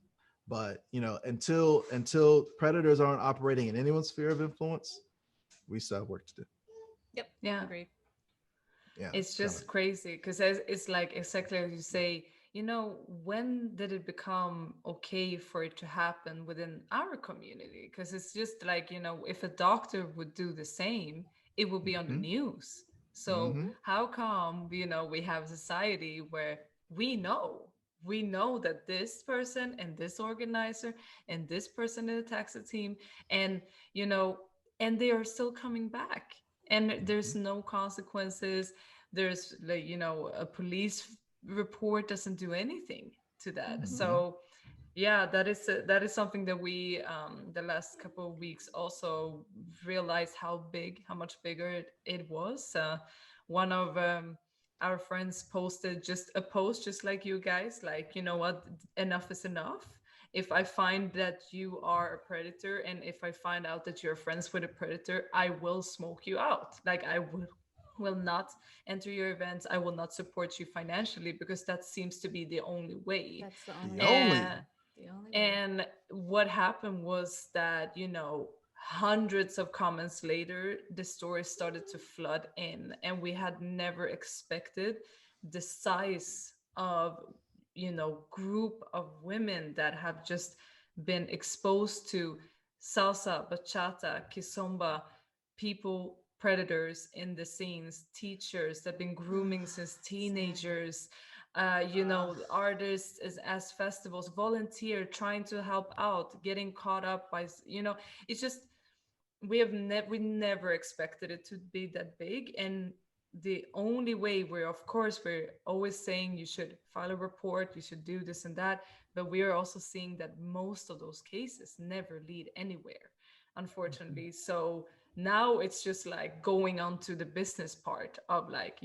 [SPEAKER 3] But, until predators aren't operating in anyone's sphere of influence, we still have work to do.
[SPEAKER 4] Yep.
[SPEAKER 2] Yeah.
[SPEAKER 4] Agreed.
[SPEAKER 3] Yeah,
[SPEAKER 2] it's just crazy because it's like exactly as you say, when did it become okay for it to happen within our community? Because it's just like, if a doctor would do the same, it would be on the news. So how come, we have a society where we know that this person and this organizer and this person in the taxi team, and and they are still coming back, and there's no consequences. There's like, a police report doesn't do anything to that. So yeah, that is something that we the last couple of weeks also realized how much bigger it was. One of our friends posted just a post just like you guys, like, what, enough is enough. If I find that you are a predator, and if I find out that you're friends with a predator, I will smoke you out. Like, I will not enter your events, I will not support you financially, because that seems to be the only way.
[SPEAKER 4] That's the
[SPEAKER 3] The
[SPEAKER 4] only way.
[SPEAKER 3] only.
[SPEAKER 2] And
[SPEAKER 4] The only way.
[SPEAKER 2] and what happened was that, hundreds of comments later, the story started to flood in, and we had never expected the size of, group of women that have just been exposed to salsa, bachata, kizomba, people, predators in the scenes, teachers that have been grooming since teenagers, artists as festivals, volunteer trying to help out, getting caught up by, it's just, we never expected it to be that big. And the only way, we're always saying you should file a report, you should do this and that, but we are also seeing that most of those cases never lead anywhere, unfortunately. So now it's just like going on to the business part of, like,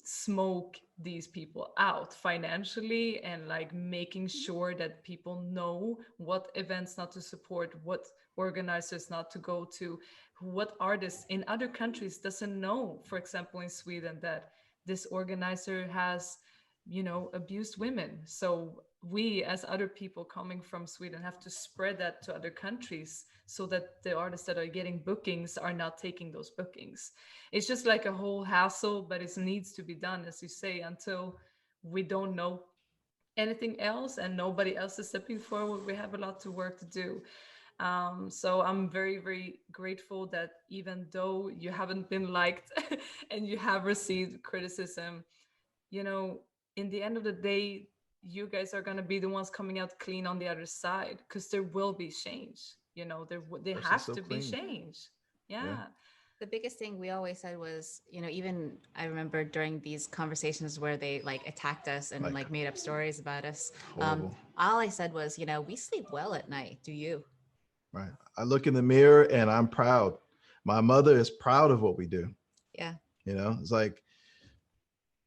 [SPEAKER 2] smoke these people out financially, and like making sure that people know what events not to support, what organizers not to go to, what artists in other countries doesn't know, for example in Sweden, that this organizer has, abused women. So we, as other people coming from Sweden, have to spread that to other countries, so that the artists that are getting bookings are not taking those bookings. It's just like a whole hassle, but it needs to be done, as you say, until we don't know anything else and nobody else is stepping forward. We have a lot to work to do. So I'm very, very grateful that even though you haven't been liked and you have received criticism, in the end of the day, you guys are going to be the ones coming out clean on the other side, because there will be change. They
[SPEAKER 3] Person
[SPEAKER 2] have
[SPEAKER 3] so
[SPEAKER 2] to be
[SPEAKER 3] clean.
[SPEAKER 2] change.
[SPEAKER 3] Yeah.
[SPEAKER 2] Yeah.
[SPEAKER 4] The biggest thing we always said was, even I remember during these conversations where they like attacked us and
[SPEAKER 3] Like-
[SPEAKER 4] like made up stories about us.
[SPEAKER 3] Horrible.
[SPEAKER 4] All I said was, we sleep well at night. Do you?
[SPEAKER 3] Right. I look in the mirror and I'm proud. My mother is proud of what we do.
[SPEAKER 4] Yeah.
[SPEAKER 3] It's like,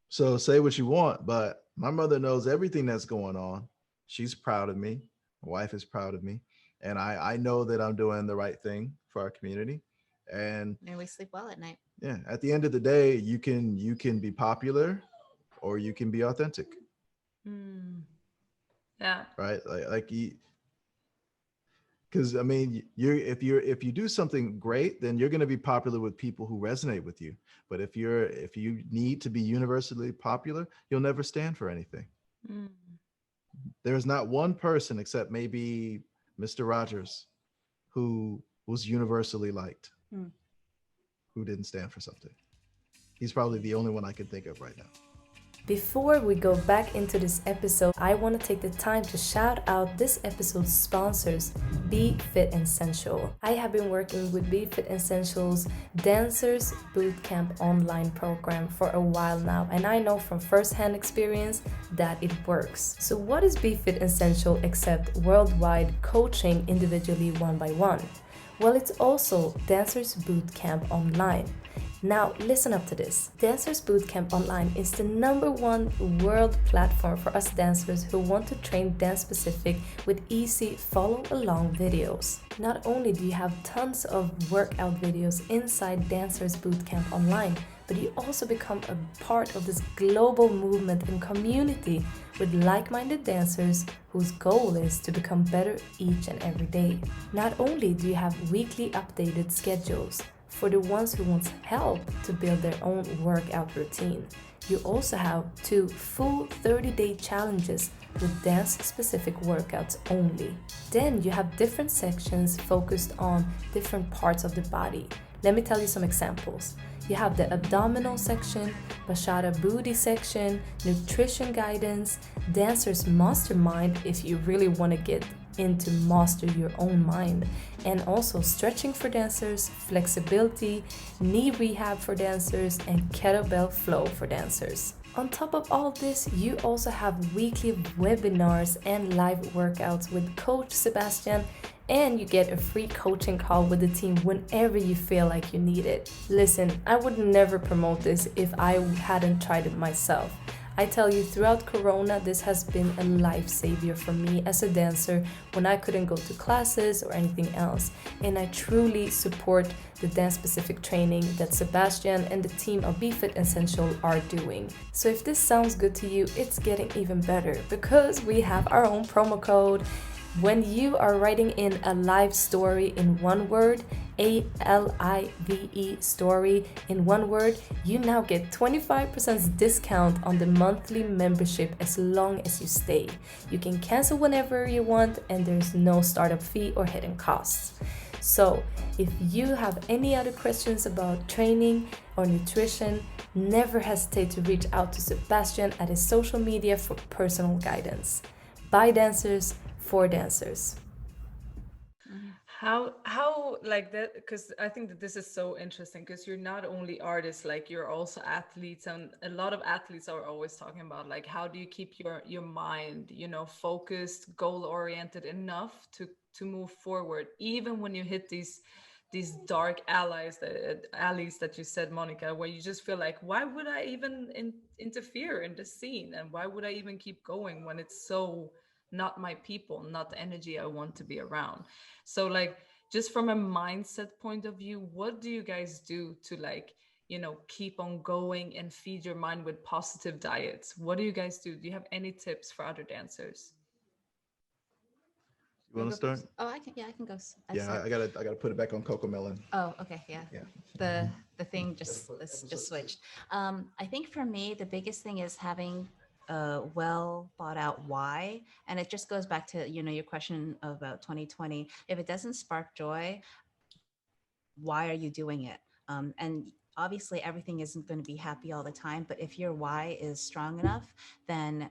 [SPEAKER 3] so say what you want, but my mother knows everything that's going on. She's proud of me. My wife is proud of me. And I know that I'm doing the right thing for our community. And
[SPEAKER 4] And we sleep well at night.
[SPEAKER 3] yeah, at the end of the day, you can be popular or you can be authentic.
[SPEAKER 2] Yeah.
[SPEAKER 3] Right. Because I mean, if you do something great, then you're going to be popular with people who resonate with you. But if you need to be universally popular, you'll never stand for anything. There's not one person except maybe Mr. Rogers who was universally liked, who didn't stand for something. He's probably the only one I can think of right now.
[SPEAKER 5] Before we go back into this episode, I want to take the time to shout out this episode's sponsors, Be Fit and Sensual. I have been working with Be Fit and Sensual's Dancers Bootcamp online program for a while now, and I know from first-hand experience that it works. So what is Be Fit and Sensual except worldwide coaching individually one by one? Well, it's also Dancers Bootcamp online. Now, listen up to this. Dancers Bootcamp Online is the #1 world platform for us dancers who want to train dance specific with easy follow-along videos. Not only do you have tons of workout videos inside Dancers Bootcamp Online, but you also become a part of this global movement and community with like-minded dancers whose goal is to become better each and every day. Not only do you have weekly updated schedules for the ones who want help to build their own workout routine, you also have 2 full 30-day challenges with dance-specific workouts only. Then you have different sections focused on different parts of the body. Let me tell you some examples. You have the abdominal section, bachata booty section, nutrition guidance, dancers mastermind if you really want to get into master your own mind, and also stretching for dancers, flexibility, knee rehab for dancers, and kettlebell flow for dancers. On top of all this, you also have weekly webinars and live workouts with Coach Sebastian, and you get a free coaching call with the team whenever you feel like you need it. Listen, I would never promote this if I hadn't tried it myself. I tell you, throughout Corona, this has been a life savior for me as a dancer when I couldn't go to classes or anything else. And I truly support the dance-specific training that Sebastian and the team of BeFit and Sensual are doing. So if this sounds good to you, it's getting even better because we have our own promo code. When you are writing in a live story in one word, ALIVE story in one word, you now get 25% discount on the monthly membership as long as you stay. You can cancel whenever you want and there's no startup fee or hidden costs. So if you have any other questions about training or nutrition, never hesitate to reach out to Sebastian at his social media for personal guidance. By dancers, for dancers.
[SPEAKER 2] How like that, because I think that this is so interesting because you're not only artists, like you're also athletes, and a lot of athletes are always talking about like how do you keep your mind, you know, focused, goal oriented enough to move forward even when you hit these dark alleys that you said, Monica, where you just feel like, why would I even interfere in this scene, and why would I even keep going when it's so not my people, not the energy I want to be around. So like, just from a mindset point of view, what do you guys do to like, you know, keep on going and feed your mind with positive diets? What do you guys do? Do you have any tips for other dancers?
[SPEAKER 3] You want to start?
[SPEAKER 4] Oh, I can. Yeah, I can go.
[SPEAKER 3] Yeah, I gotta put it back on Coco Melon.
[SPEAKER 4] Oh, okay, yeah. The thing just switched. I think for me, the biggest thing is having a well thought out why, and it just goes back to, you know, your question about 2020. If it doesn't spark joy, why are you doing it? And obviously, everything isn't going to be happy all the time. But if your why is strong enough, then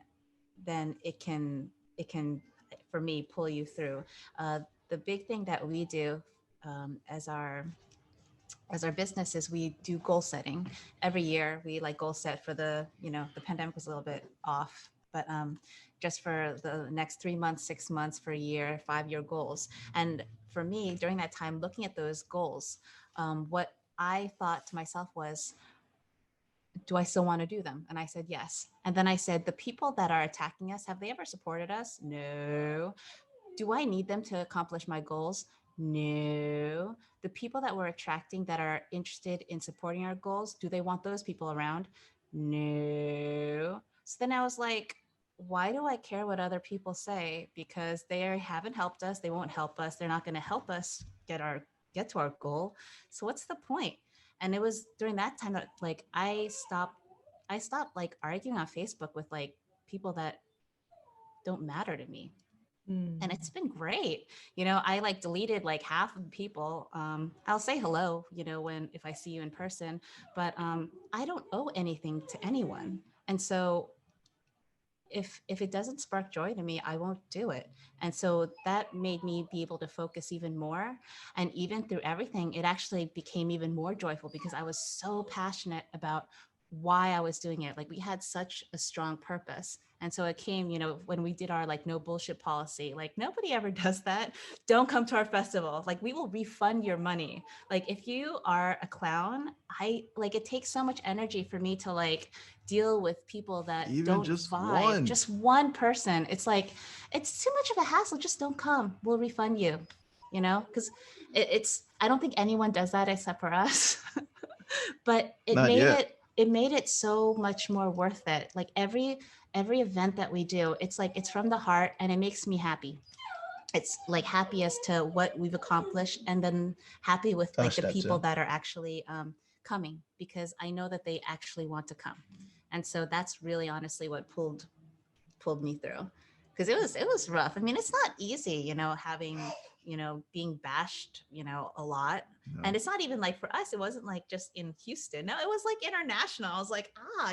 [SPEAKER 4] it can for me pull you through. The big thing that we do as our business is we do goal setting every year. We like goal set for the, you know, the pandemic was a little bit off, but just for the next 3 months, 6 months, for a year, 5-year goals. And for me, during that time, looking at those goals, what I thought to myself was, do I still want to do them? And I said yes. And then I said, the people that are attacking us, have they ever supported us? No. Do I need them to accomplish my goals? No. The people that we're attracting that are interested in supporting our goals, do they want those people around? No. So then I was like, why do I care what other people say? Because they haven't helped us. They won't help us. They're not going to help us get to our goal. So what's the point? And it was during that time that like I stopped like arguing on Facebook with like people that don't matter to me. And it's been great. You know, I like deleted like half of the people. I'll say hello, you know, if I see you in person, but I don't owe anything to anyone. And so if it doesn't spark joy to me, I won't do it. And so that made me be able to focus even more. And even through everything, it actually became even more joyful because I was so passionate about why I was doing it. Like we had such a strong purpose. And so it came, you know, when we did our like no bullshit policy, like nobody ever does that. Don't come to our festival. Like we will refund your money. Like if you are a clown, it takes so much energy for me to like deal with people that
[SPEAKER 3] Even
[SPEAKER 4] don't
[SPEAKER 3] just
[SPEAKER 4] vibe.
[SPEAKER 3] one.
[SPEAKER 4] Just one person. It's like, it's too much of a hassle. Just don't come. We'll refund you, you know, because I don't think anyone does that except for us. But
[SPEAKER 3] Not yet.
[SPEAKER 4] it made it so much more worth it. Like every event that we do, it's like, it's from the heart and it makes me happy. It's like happy as to what we've accomplished, and then happy with like the people that are actually coming, because I know that they actually want to come. And so that's really honestly what pulled me through, because it was rough. I mean, it's not easy, you know, having, you know, being bashed, you know, a lot.
[SPEAKER 3] No.
[SPEAKER 4] And it's not even like for us, it wasn't like just in Houston. No, it was like international. I was like,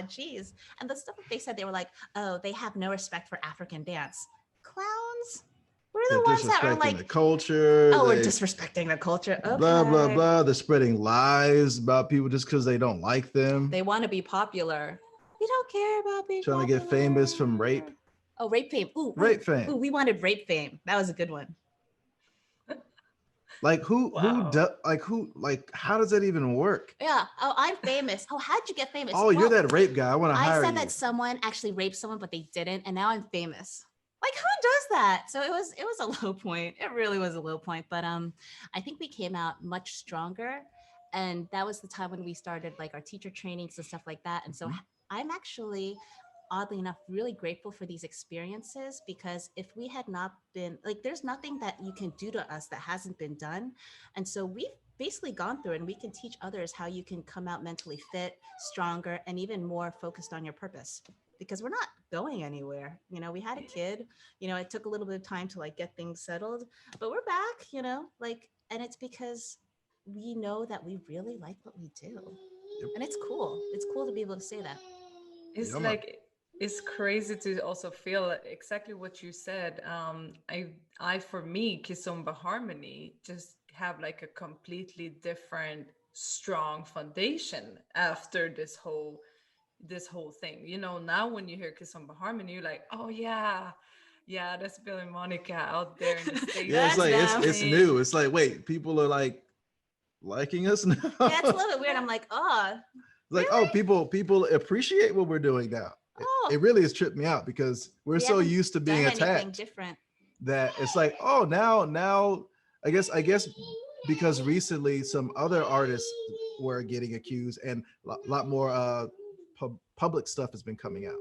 [SPEAKER 4] geez. And the stuff that they said, they were like, oh, they have no respect for African dance. Clowns. We're the
[SPEAKER 3] They're
[SPEAKER 4] ones that are
[SPEAKER 3] disrespecting
[SPEAKER 4] like,
[SPEAKER 3] the culture.
[SPEAKER 4] oh, we're disrespecting the culture. Okay.
[SPEAKER 3] Blah, blah, blah. They're spreading lies about people just because they don't like them.
[SPEAKER 4] They want to be popular. We don't care about being
[SPEAKER 3] Trying
[SPEAKER 4] popular.
[SPEAKER 3] to get famous from rape.
[SPEAKER 4] Oh, rape fame. Ooh,
[SPEAKER 3] Rape fame.
[SPEAKER 4] Ooh, we wanted rape fame. That was a good one.
[SPEAKER 3] Like
[SPEAKER 2] Wow.
[SPEAKER 3] like how does that even work?
[SPEAKER 4] Yeah. Oh, I'm famous. Oh, how'd you get famous?
[SPEAKER 3] Oh, you're
[SPEAKER 4] Well,
[SPEAKER 3] that rape guy. I want to
[SPEAKER 4] I
[SPEAKER 3] hire
[SPEAKER 4] said
[SPEAKER 3] you.
[SPEAKER 4] that someone actually raped someone, but they didn't, and now I'm famous. Like, who does that? So it was a low point. It really was a low point. But I think we came out much stronger, and that was the time when we started like our teacher trainings and stuff like that. And so
[SPEAKER 3] Mhm.
[SPEAKER 4] I'm actually, oddly enough, really grateful for these experiences, because if we had not been like, there's nothing that you can do to us that hasn't been done. And so we've basically gone through it, and we can teach others how you can come out mentally fit, stronger, and even more focused on your purpose, because we're not going anywhere. We had a kid, it took a little bit of time to like get things settled, but we're back, like, and it's because we know that we really like what we do.
[SPEAKER 3] Yep.
[SPEAKER 4] And it's cool. It's cool to be able to say that.
[SPEAKER 2] It's
[SPEAKER 3] Yeah, man.
[SPEAKER 2] like it's crazy to also feel exactly what you said. I for me, Kizomba Harmony just have like a completely different, strong foundation after this whole thing. Now when you hear Kizomba Harmony, you're like, oh yeah, yeah, that's Bill and Monica out there in the States
[SPEAKER 3] Yeah, it's
[SPEAKER 4] That's
[SPEAKER 2] doing
[SPEAKER 3] like
[SPEAKER 2] their
[SPEAKER 4] them.
[SPEAKER 3] it's
[SPEAKER 2] thing.
[SPEAKER 3] new. It's like, wait, people are like liking us now.
[SPEAKER 4] Yeah, it's a little bit weird. I'm like, oh,
[SPEAKER 3] Like, oh,
[SPEAKER 4] really?
[SPEAKER 3] people appreciate what we're doing now.
[SPEAKER 4] Oh,
[SPEAKER 3] It really has tripped me out because we're
[SPEAKER 4] we
[SPEAKER 3] so
[SPEAKER 4] haven't
[SPEAKER 3] used to being
[SPEAKER 4] done anything
[SPEAKER 3] attacked
[SPEAKER 4] different.
[SPEAKER 3] that it's like, oh, now I guess because recently some other artists were getting accused and a lot more public stuff has been coming out.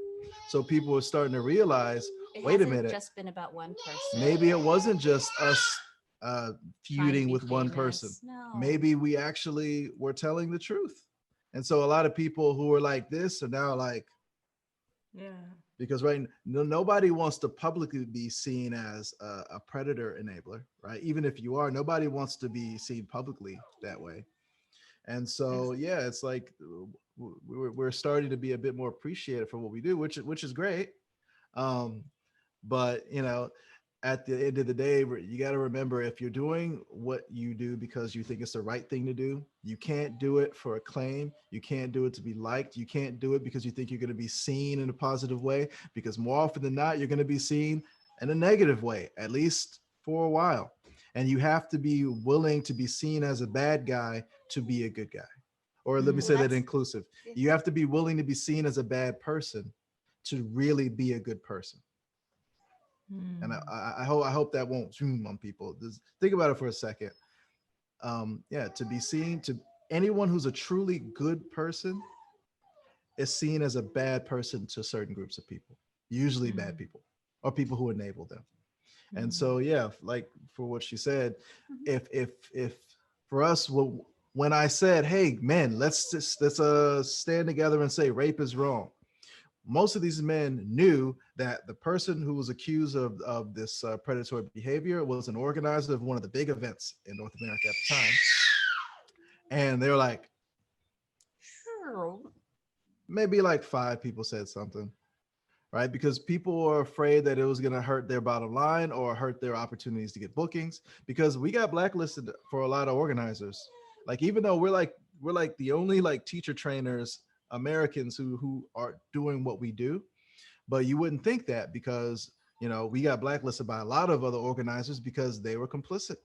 [SPEAKER 3] So people are starting to realize,
[SPEAKER 4] It
[SPEAKER 3] wait a
[SPEAKER 4] hasn't
[SPEAKER 3] minute,
[SPEAKER 4] just been about one person
[SPEAKER 3] maybe it wasn't just us
[SPEAKER 4] trying to
[SPEAKER 3] feuding
[SPEAKER 4] be
[SPEAKER 3] with one person.
[SPEAKER 4] famous. No.
[SPEAKER 3] Maybe we actually were telling the truth. And so a lot of people who are like this are now like,
[SPEAKER 2] Yeah.
[SPEAKER 3] because nobody wants to publicly be seen as a predator enabler, right? Even if you are, nobody wants to be seen publicly that way. And so,
[SPEAKER 2] Ex-
[SPEAKER 3] yeah, it's like we're starting to be a bit more appreciated for what we do, which is great. Um, but at the end of the day, you got to remember, if you're doing what you do because you think it's the right thing to do, you can't do it for acclaim. You can't do it to be liked. You can't do it because you think you're going to be seen in a positive way, because more often than not, you're going to be seen in a negative way, at least for a while. And you have to be willing to be seen as a bad guy to be a good guy. Or let me
[SPEAKER 4] Well,
[SPEAKER 3] say that
[SPEAKER 4] that's
[SPEAKER 3] inclusive. You have to be willing to be seen as a bad person to really be a good person. And
[SPEAKER 2] Hmm.
[SPEAKER 3] I hope that won't zoom on people. Just think about it for a second. Yeah, to be seen, to anyone who's a truly good person is seen as a bad person to certain groups of people, usually bad
[SPEAKER 2] Hmm.
[SPEAKER 3] people or people who enable them. And
[SPEAKER 2] Hmm.
[SPEAKER 3] so, yeah, like for what she said,
[SPEAKER 4] Mhm.
[SPEAKER 3] if for us, when I said, hey men, let's stand together and say rape is wrong, most of these men knew that the person who was accused of this predatory behavior was an organizer of one of the big events in North America at the time. And they were like,
[SPEAKER 4] Sure.
[SPEAKER 3] maybe like five people said something, right? Because people were afraid that it was going to hurt their bottom line or hurt their opportunities to get bookings, because we got blacklisted for a lot of organizers. Like, even though we're like the only like teacher trainers Americans who are doing what we do. But you wouldn't think that, because we got blacklisted by a lot of other organizers because they were complicit.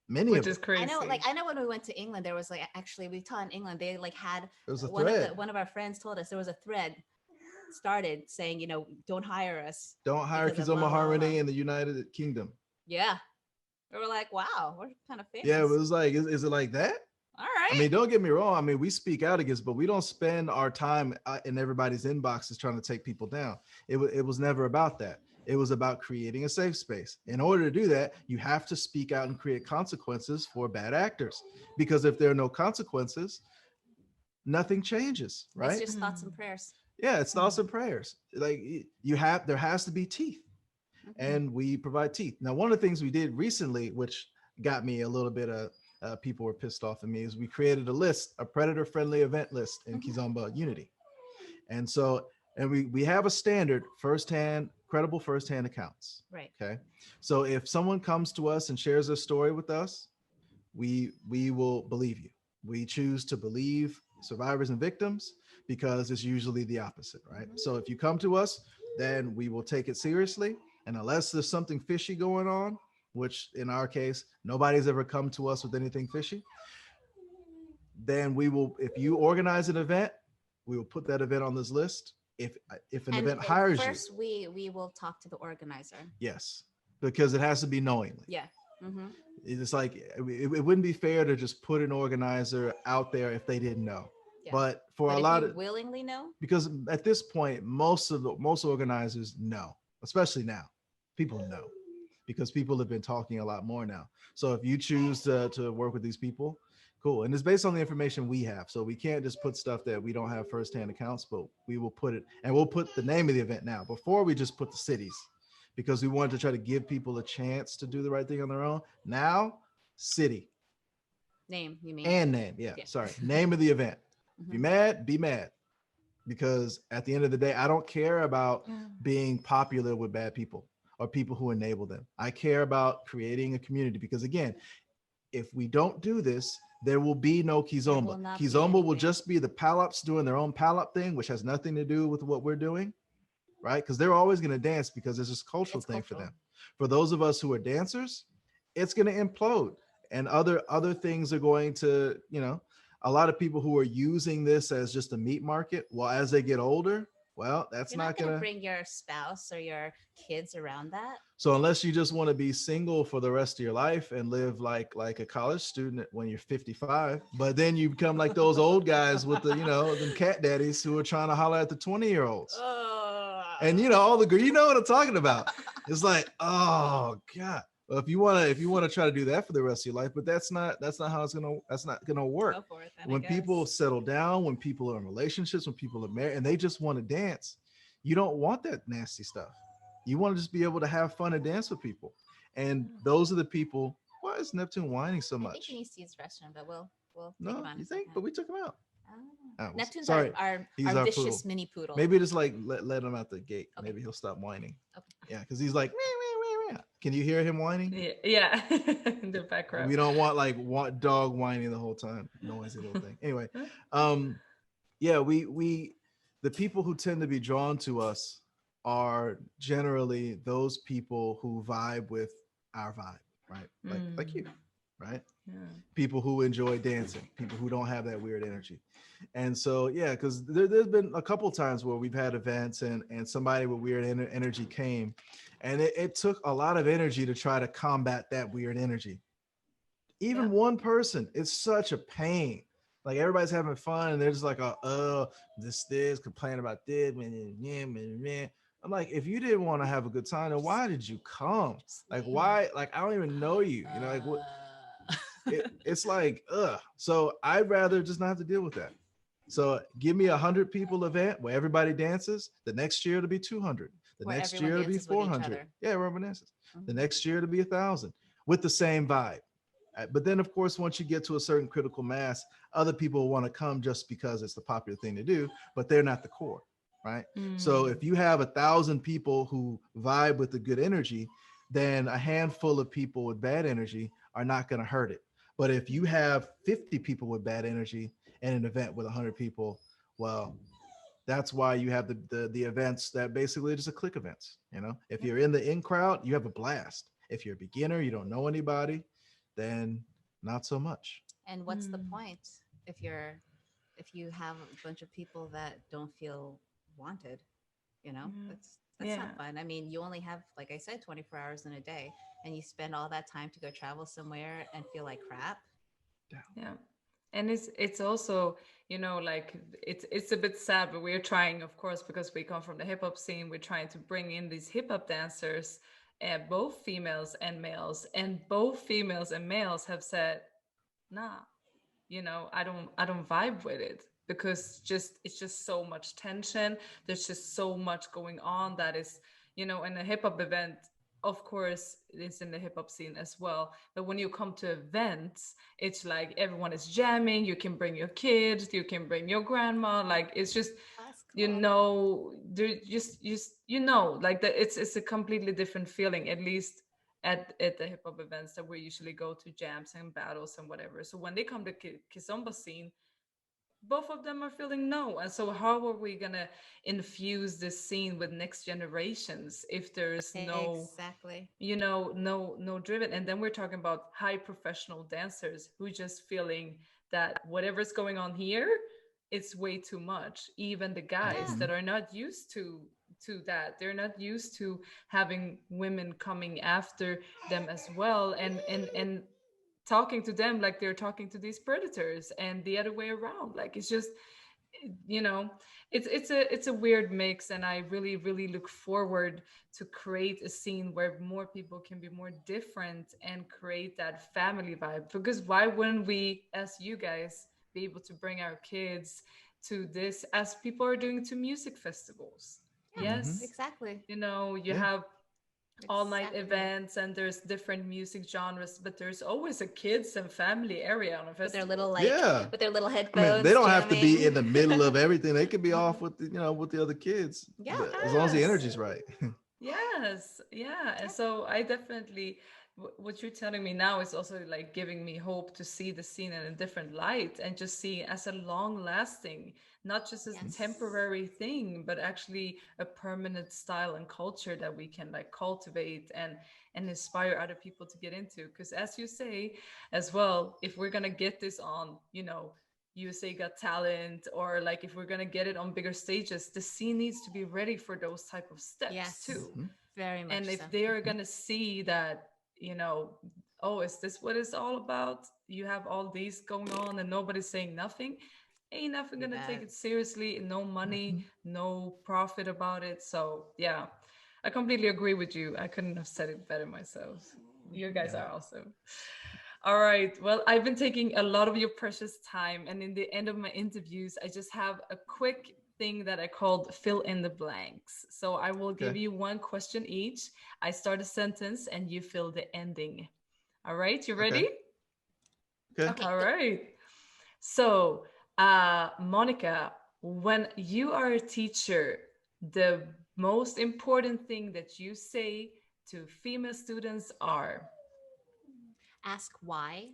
[SPEAKER 3] Many
[SPEAKER 2] Which
[SPEAKER 3] of
[SPEAKER 2] is
[SPEAKER 3] them.
[SPEAKER 2] crazy.
[SPEAKER 4] I know when we went to England, there was like, actually we taught in England, they like had
[SPEAKER 3] It was a
[SPEAKER 4] one of the
[SPEAKER 3] thread.
[SPEAKER 4] one of our friends told us there was a thread started saying, don't hire us
[SPEAKER 3] Don't hire
[SPEAKER 4] because of blah
[SPEAKER 3] Kizomba
[SPEAKER 4] blah blah.
[SPEAKER 3] Harmony in the United Kingdom.
[SPEAKER 4] Yeah. We were like, wow, we're kind of
[SPEAKER 3] Yeah, it
[SPEAKER 4] famous.
[SPEAKER 3] was like, is it like that?
[SPEAKER 4] All
[SPEAKER 3] I
[SPEAKER 4] right.
[SPEAKER 3] mean, don't get me wrong. I mean, we speak out against, but we don't spend our time in everybody's inboxes trying to take people down. It was never about that. It was about creating a safe space. In order to do that, you have to speak out and create consequences for bad actors. Because if there are no consequences, nothing changes,
[SPEAKER 4] It's
[SPEAKER 3] right?
[SPEAKER 4] just thoughts and
[SPEAKER 2] Hmm.
[SPEAKER 4] prayers.
[SPEAKER 3] Yeah, it's thoughts and prayers. Like, there has to be teeth,
[SPEAKER 4] Mhm.
[SPEAKER 3] and we provide teeth. Now, one of the things we did recently, which got me a little bit of people were pissed off at me, is we created a list, a predator friendly event list in
[SPEAKER 4] Mhm.
[SPEAKER 3] Kizomba Unity. And so, and we have a standard credible firsthand accounts.
[SPEAKER 4] Right.
[SPEAKER 3] Okay. So if someone comes to us and shares their story with us, we will believe you. We choose to believe survivors and victims because it's usually the opposite, right? So if you come to us, then we will take it seriously. And unless there's something fishy going on, which in our case, nobody's ever come to us with anything fishy, then we will, if you organize an event, we will put that event on this list. If an event hires you,
[SPEAKER 4] first we will talk to the organizer.
[SPEAKER 3] yes, because it has to be knowingly.
[SPEAKER 4] Yeah. Mm-hmm.
[SPEAKER 3] It's like it wouldn't be fair to just put an organizer out there if they didn't know.
[SPEAKER 4] Yeah.
[SPEAKER 3] But for
[SPEAKER 4] But
[SPEAKER 3] a
[SPEAKER 4] if
[SPEAKER 3] lot
[SPEAKER 4] you
[SPEAKER 3] of,
[SPEAKER 4] willingly know,
[SPEAKER 3] because at this point, most organizers know, especially now, people know, because people have been talking a lot more now. So if you choose to work with these people, cool. And it's based on the information we have. So we can't just put stuff that we don't have firsthand accounts, but we will put it, and we'll put the name of the event now. Before we just put the cities, because we wanted to try to give people a chance to do the right thing on their own. Now, city.
[SPEAKER 4] name, you mean?
[SPEAKER 3] And name. Yeah. Sorry. Name of the event. Be mad, be mad. Because at the end of the day, I don't care about being popular with bad people or people who enable them. I care about creating a community, because again, if we don't do this, there will be no Kizomba. Kizomba will just be the Palops doing their own Palop thing, which has nothing to do with what we're doing, right? Because they're always going to dance because it's just cultural thing for them. For those of us who are dancers, it's going to implode, and other things are going to, a lot of people who are using this as just a meat market. Well, as they get older, well, that's
[SPEAKER 4] You're not
[SPEAKER 3] going to
[SPEAKER 4] bring your spouse or your kids around that.
[SPEAKER 3] So unless you just want to be single for the rest of your life and live like a college student when you're 55, but then you become like those old guys with the, them cat daddies who are trying to holler at the 20-year-olds. And all the what I'm talking about. It's like, oh God. Well, if you want to try to do that for the rest of your life, but that's not how that's not gonna work.
[SPEAKER 4] Go for it, then,
[SPEAKER 3] when people settle down, when people are in relationships, when people are married, and they just want to dance, you don't want that nasty stuff. You want to just be able to have fun and dance with people. And those are the people. Why is Neptune whining so much?
[SPEAKER 4] I think he needs to use the restroom, but we'll
[SPEAKER 3] no,
[SPEAKER 4] take him on.
[SPEAKER 3] You think? But we took him out.
[SPEAKER 4] Neptune's
[SPEAKER 3] sorry.
[SPEAKER 4] our vicious
[SPEAKER 3] poodle.
[SPEAKER 4] mini poodle.
[SPEAKER 3] Maybe just like let him out the gate. Okay. Maybe he'll stop whining.
[SPEAKER 4] Okay.
[SPEAKER 3] Yeah, because he's like, meh, meh, meh. Can you hear him whining?
[SPEAKER 2] Yeah. In the background.
[SPEAKER 3] We don't want dog whining the whole time. Noisy little thing. Anyway, yeah, we the people who tend to be drawn to us are generally those people who vibe with our vibe, right? Like you, right? Yeah. People who enjoy dancing, people who don't have that weird energy. And so, yeah, because there's been a couple times where we've had events and somebody with weird energy came, and it took a lot of energy to try to combat that weird energy. Even one person, it's such a pain. Like everybody's having fun and they're just like, this, complain about this. I'm like, if you didn't want to have a good time, then why did you come? Like, why? Like, I don't even know you. Like what? It's like, So I'd rather just not have to deal with that. So give me 100 people event where everybody dances. The next year it'll be 200. The next year it'll be 400. Yeah, everyone dances. Mm-hmm. The next year it'll be 1,000 with the same vibe. But then, of course, once you get to a certain critical mass, other people want to come just because it's the popular thing to do, but they're not the core, right? So if you have 1,000 people who vibe with the good energy, then a handful of people with bad energy are not going to hurt it. But if you have 50 people with bad energy and an event with 100 people, well, that's why you have the events that basically are just a click events. If you're in the in crowd, you have a blast. If you're a beginner, you don't know anybody, then not so much.
[SPEAKER 4] And what's the point if you have a bunch of people that don't feel wanted? That's not fun. I mean, you only have, like I said, 24 hours in a day, and you spend all that time to go travel somewhere and feel like crap.
[SPEAKER 2] Yeah. And it's also, like it's a bit sad, but we're trying, of course, because we come from the hip hop scene, we're trying to bring in these hip hop dancers, both females and males, and both females and males have said, nah, I don't vibe with it, because it's just so much tension. There's just so much going on that is, in a hip hop event, of course, it's in the hip hop scene as well. But when you come to events, it's like everyone is jamming. You can bring your kids, you can bring your grandma. Like it's just, like that. It's a completely different feeling, at least at the hip hop events that we usually go to, jams and battles and whatever. So when they come to Kizomba scene, both of them are feeling no. And so how are we gonna infuse this scene with next generations if there's no,
[SPEAKER 4] Exactly.
[SPEAKER 2] no driven? And then we're talking about high professional dancers who just feeling that whatever's going on here, it's way too much. Even the guys
[SPEAKER 4] Yeah.
[SPEAKER 2] that are not used to that, they're not used to having women coming after them as well, and talking to them like they're talking to these predators, and the other way around. Like, it's just, you know it's a weird mix, and I really really look forward to create a scene where more people can be more different and create that family vibe. Because why wouldn't we, as you guys, be able to bring our kids to this, as people are doing to music festivals?
[SPEAKER 4] Yeah,
[SPEAKER 3] Mm-hmm.
[SPEAKER 2] Yes,
[SPEAKER 4] exactly.
[SPEAKER 2] you
[SPEAKER 3] Yeah.
[SPEAKER 2] have all night
[SPEAKER 4] Exactly.
[SPEAKER 2] events, and there's different music genres, but there's always a kids and family area on a
[SPEAKER 4] With their
[SPEAKER 2] festival.
[SPEAKER 4] little like
[SPEAKER 3] Yeah.
[SPEAKER 4] with their little
[SPEAKER 3] I mean, they
[SPEAKER 4] headphones
[SPEAKER 3] don't have to be in
[SPEAKER 4] jamming.
[SPEAKER 3] the middle of everything. They could be off with the, with the other kids,
[SPEAKER 4] Yeah.
[SPEAKER 3] but as long as the
[SPEAKER 2] Yes.
[SPEAKER 3] energy's right.
[SPEAKER 2] Yes, yeah. And so I definitely, what you're telling me now is also like giving me hope to see the scene in a different light, and just see it as a long lasting, not just as a
[SPEAKER 4] Yes.
[SPEAKER 2] temporary thing, but actually a permanent style and culture that we can like cultivate and inspire other people to get into. Because as you say as well, if we're gonna get this on, USA Got Talent, or like if we're gonna get it on bigger stages, the scene needs to be ready for those type of steps
[SPEAKER 4] Yes.
[SPEAKER 2] too.
[SPEAKER 3] Mhm.
[SPEAKER 4] Very
[SPEAKER 2] And
[SPEAKER 4] much so.
[SPEAKER 2] if they are gonna see that, oh, is this what it's all about? You have all these going on and nobody's saying nothing. Ain't nothing
[SPEAKER 4] Be
[SPEAKER 2] gonna take
[SPEAKER 4] bad.
[SPEAKER 2] it seriously. No money,
[SPEAKER 3] Mhm.
[SPEAKER 2] no profit about it. So yeah, I completely agree with you. I couldn't have said it better myself. You guys
[SPEAKER 3] Yeah.
[SPEAKER 2] are awesome. All right. Well, I've been taking a lot of your precious time. And in the end of my interviews, I just have a quick thing that I called fill in the blanks. So I will give
[SPEAKER 3] Okay.
[SPEAKER 2] you one question each. I start a sentence and you fill the ending. All right. You
[SPEAKER 3] Okay.
[SPEAKER 2] ready?
[SPEAKER 3] Okay.
[SPEAKER 4] Okay,
[SPEAKER 2] All
[SPEAKER 4] go.
[SPEAKER 2] right. So, Monica, when you are a teacher, the most important thing that you say to female students are.
[SPEAKER 4] Ask why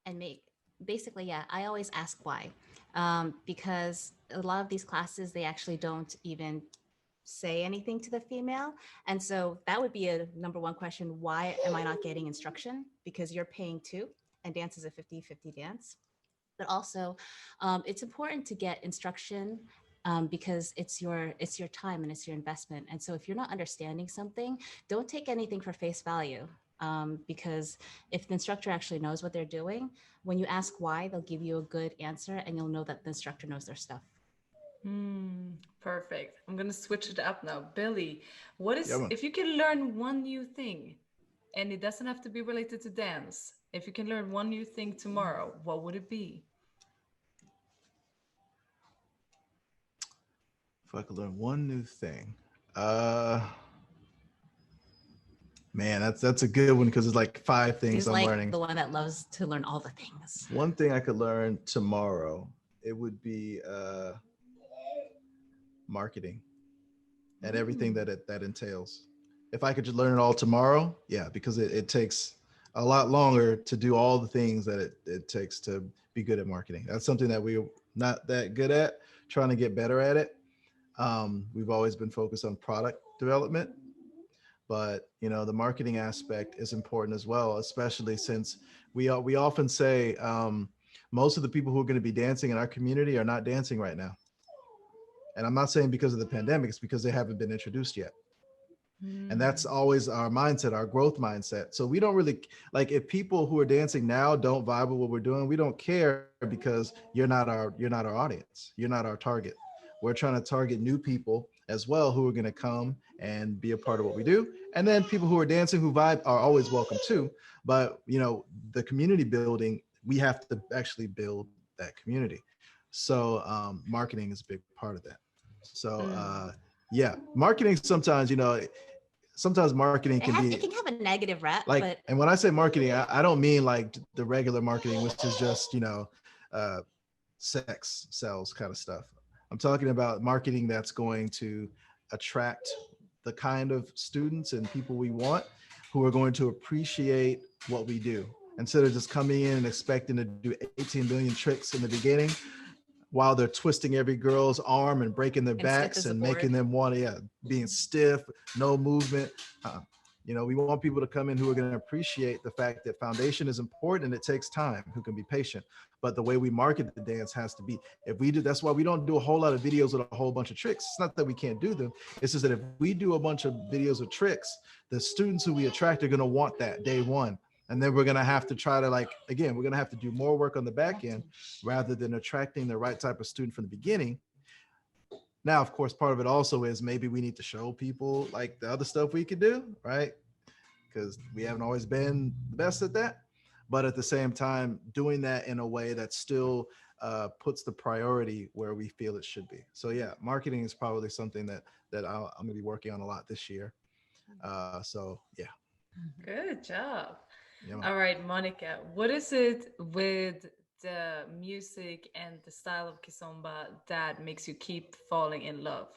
[SPEAKER 4] and make basically, yeah, I always ask why. Because a lot of these classes, they actually don't even say anything to the female. And so that would be a number one question. Why am I not getting instruction? Because you're paying too. And dance is a 50-50 dance. But also, it's important to get instruction, because it's your time and it's your investment. And so if you're not understanding something, don't take anything for face value. Because if the instructor actually knows what they're doing, when you ask why, they'll give you a good answer, and you'll know that the instructor knows their stuff.
[SPEAKER 2] Perfect. I'm gonna switch it up now. Billy, what
[SPEAKER 3] Yeah,
[SPEAKER 2] is,
[SPEAKER 3] man.
[SPEAKER 2] if you can learn one new thing, and it doesn't have to be related to dance, if you can learn one new thing tomorrow, what would it be?
[SPEAKER 3] If I could learn one new thing, uh, man, that's a good one because it's like five things
[SPEAKER 4] He's
[SPEAKER 3] I'm
[SPEAKER 4] like
[SPEAKER 3] learning.
[SPEAKER 4] the one that loves to learn all the things.
[SPEAKER 3] One thing I could learn tomorrow, it would be marketing and everything
[SPEAKER 2] Mm.
[SPEAKER 3] that entails. If I could just learn it all tomorrow, yeah, because it takes a lot longer to do all the things that it takes to be good at marketing. That's something that we're not that good at, trying to get better at it. We've always been focused on product development, but the marketing aspect is important as well, especially since we often say most of the people who are going to be dancing in our community are not dancing right now. And I'm not saying because of the pandemic, it's because they haven't been introduced yet. And that's
[SPEAKER 2] Mm.
[SPEAKER 3] always our mindset, our growth mindset. So we don't really, like, if people who are dancing now don't vibe with what we're doing, we don't care because you're not our audience, you're not our target. We're trying to target new people as well who are going to come and be a part of what we do. And then people who are dancing who vibe are always welcome too. But the community building, we have to actually build that community. So marketing is a big part of that. So
[SPEAKER 2] Mm.
[SPEAKER 3] yeah, marketing sometimes, sometimes marketing can
[SPEAKER 4] It
[SPEAKER 3] be
[SPEAKER 4] can have a negative rap,
[SPEAKER 3] like,
[SPEAKER 4] but
[SPEAKER 3] and when I say marketing, I don't mean like the regular marketing, which is just, uh, sex sells kind of stuff. I'm talking about marketing that's going to attract the kind of students and people we want, who are going to appreciate what we do instead of just coming in and expecting to do 18 million tricks in the beginning. while they're twisting every girl's arm and breaking their
[SPEAKER 4] And
[SPEAKER 3] backs and making them want to, being stiff, no movement. We want people to come in who are going to appreciate the fact that foundation is important and it takes time, who can be patient. But the way we market the dance has to be, if we do, that's why we don't do a whole lot of videos with a whole bunch of tricks. It's not that we can't do them. It's just that if we do a bunch of videos with tricks, the students who we attract are going to want that day one. And then we're going to have to try to we're going to have to do more work on the back end rather than attracting the right type of student from the beginning. Now, of course, part of it also is maybe we need to show people like the other stuff we could do, right? Because we haven't always been the best at that. But at the same time, doing that in a way that still puts the priority where we feel it should be. So yeah, marketing is probably something that I'm going to be working on a lot this year. So yeah.
[SPEAKER 2] Good job.
[SPEAKER 3] Yeah.
[SPEAKER 2] All right, Monica, what is it with the music and the style of Kizomba that makes you keep falling in love?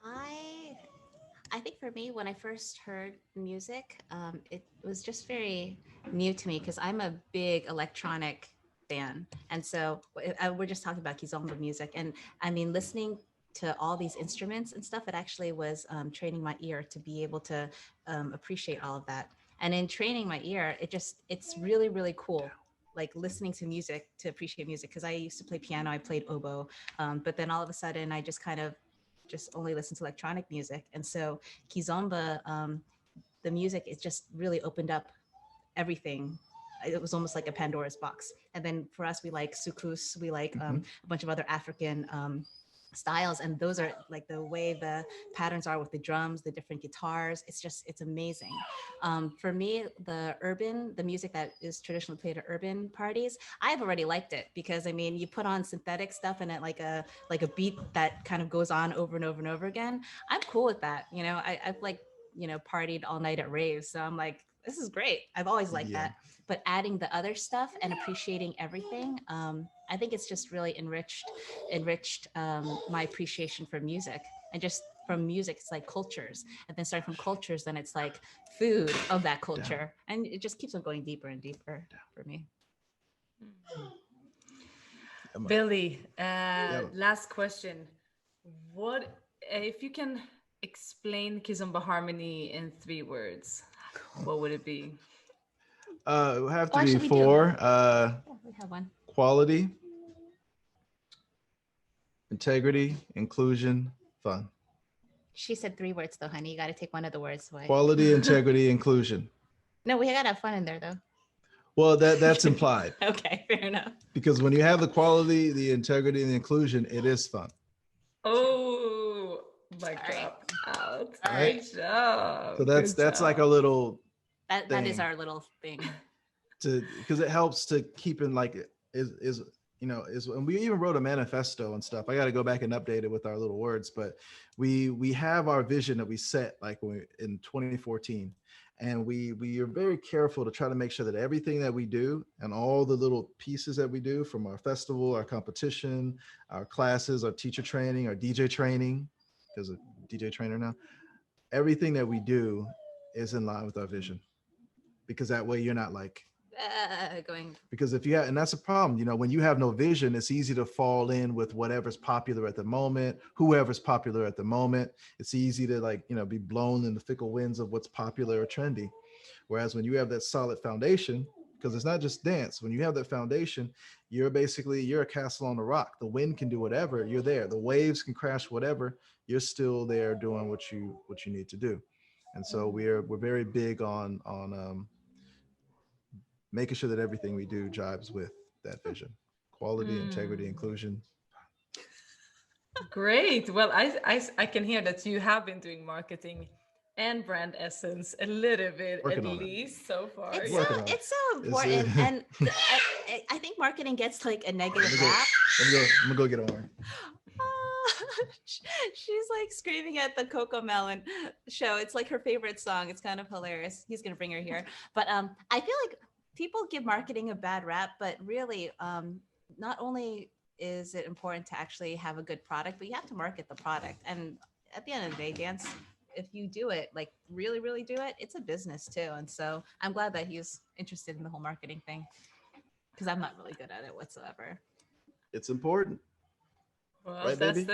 [SPEAKER 4] I think for me, when I first heard music, it was just very new to me because I'm a big electronic fan. And so we're just talking about Kizomba music. And I mean, listening to all these instruments and stuff, it actually was training my ear to be able to appreciate all of that. And in training my ear, it's really, really cool. Like listening to music to appreciate music, because I used to play piano, I played oboe, but then all of a sudden I just kind of just only listen to electronic music. And so Kizomba, the music, it just really opened up everything. It was almost like a Pandora's box. And then for us, we like soukous, we like a bunch of other African styles, and those are like the way the patterns are with the drums, the different guitars. It's amazing. For me, the music that is traditionally played at urban parties, I've already liked it, because I mean, you put on synthetic stuff and it like a beat that kind of goes on over and over and over again. I'm cool with that. I've like partied all night at raves, so I'm like, this is great. I've always liked that. But adding the other stuff and appreciating everything, I think it's just really enriched my appreciation for music. And just from music, it's like cultures. And then starting from cultures, then it's like food of that culture. And it just keeps on going deeper and deeper for me.
[SPEAKER 2] Billy, last question. What, if you can explain Kizomba Harmony in 3 words, what would it be?
[SPEAKER 3] It would have to be 4.
[SPEAKER 4] We have one.
[SPEAKER 3] Quality, integrity, inclusion, fun.
[SPEAKER 4] She said 3 words though, honey. You got to take one of the words away.
[SPEAKER 3] Quality, integrity, inclusion.
[SPEAKER 4] No, we got to have fun in there though.
[SPEAKER 3] Well, that's implied.
[SPEAKER 4] Okay, fair enough.
[SPEAKER 3] Because when you have the quality, the integrity, and the inclusion, it is fun.
[SPEAKER 2] Oh, mic drop out.
[SPEAKER 3] Right.
[SPEAKER 2] Good job.
[SPEAKER 3] So that's like a little.
[SPEAKER 4] That is our little thing.
[SPEAKER 3] Because it helps to keep in like is and we even wrote a manifesto and stuff. I got to go back and update it with our little words, but we have our vision that we set like in 2014, and we are very careful to try to make sure that everything that we do and all the little pieces that we do, from our festival, our competition, our classes, our teacher training, our DJ training, because a DJ trainer now, everything that we do is in line with our vision, because that way you're not like
[SPEAKER 4] going,
[SPEAKER 3] because if you have, and that's a problem, when you have no vision, it's easy to fall in with whatever's popular at the moment, whoever's popular at the moment. It's easy to be blown in the fickle winds of what's popular or trendy. Whereas when you have that solid foundation, because it's not just dance, when you have that foundation, you're a castle on the rock. The wind can do whatever, you're there. The waves can crash whatever, you're still there doing what you need to do. And so we're very big on making sure that everything we do jives with that vision. Quality, integrity, inclusion.
[SPEAKER 2] Great. Well, I can hear that you have been doing marketing and brand essence a little bit,
[SPEAKER 3] Working
[SPEAKER 2] at
[SPEAKER 3] on
[SPEAKER 2] least so far.
[SPEAKER 4] It's so important. And I think marketing gets like a negative rap.
[SPEAKER 3] I'm gonna go get on.
[SPEAKER 4] She's like screaming at the Coco Melon show. It's like her favorite song. It's kind of hilarious. He's gonna bring her here. But I feel like people give marketing a bad rap, but really, not only is it important to actually have a good product, but you have to market the product. And at the end of the day, dance, if you do it, like really, really do it, it's a business too. And so I'm glad that he's interested in the whole marketing thing. because I'm not really good at it whatsoever.
[SPEAKER 3] It's important.
[SPEAKER 2] Well,
[SPEAKER 3] Right, baby?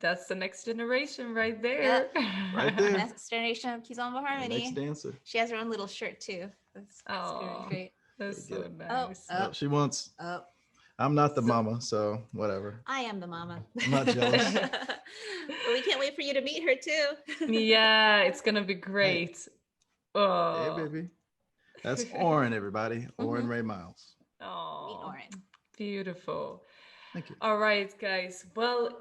[SPEAKER 2] that's the next generation right there.
[SPEAKER 3] Right there.
[SPEAKER 4] Next generation of Kizomba
[SPEAKER 3] The
[SPEAKER 4] Harmony.
[SPEAKER 3] next dancer.
[SPEAKER 4] She has her own little shirt too. That's
[SPEAKER 2] Oh,
[SPEAKER 4] great.
[SPEAKER 2] that's
[SPEAKER 3] Get
[SPEAKER 2] so
[SPEAKER 3] it.
[SPEAKER 2] nice.
[SPEAKER 3] No, she wants.
[SPEAKER 4] Oh,
[SPEAKER 3] I'm not the mama, so whatever.
[SPEAKER 4] I am the mama.
[SPEAKER 3] I'm not jealous.
[SPEAKER 4] But we can't wait for you to meet her too.
[SPEAKER 2] Yeah, it's gonna be great.
[SPEAKER 3] Hey,
[SPEAKER 2] Oh,
[SPEAKER 3] baby. That's Oren, everybody. Oren Ray Miles.
[SPEAKER 4] Meet
[SPEAKER 2] oh,
[SPEAKER 4] Oren.
[SPEAKER 2] beautiful.
[SPEAKER 3] Thank you.
[SPEAKER 2] All right, guys. Well,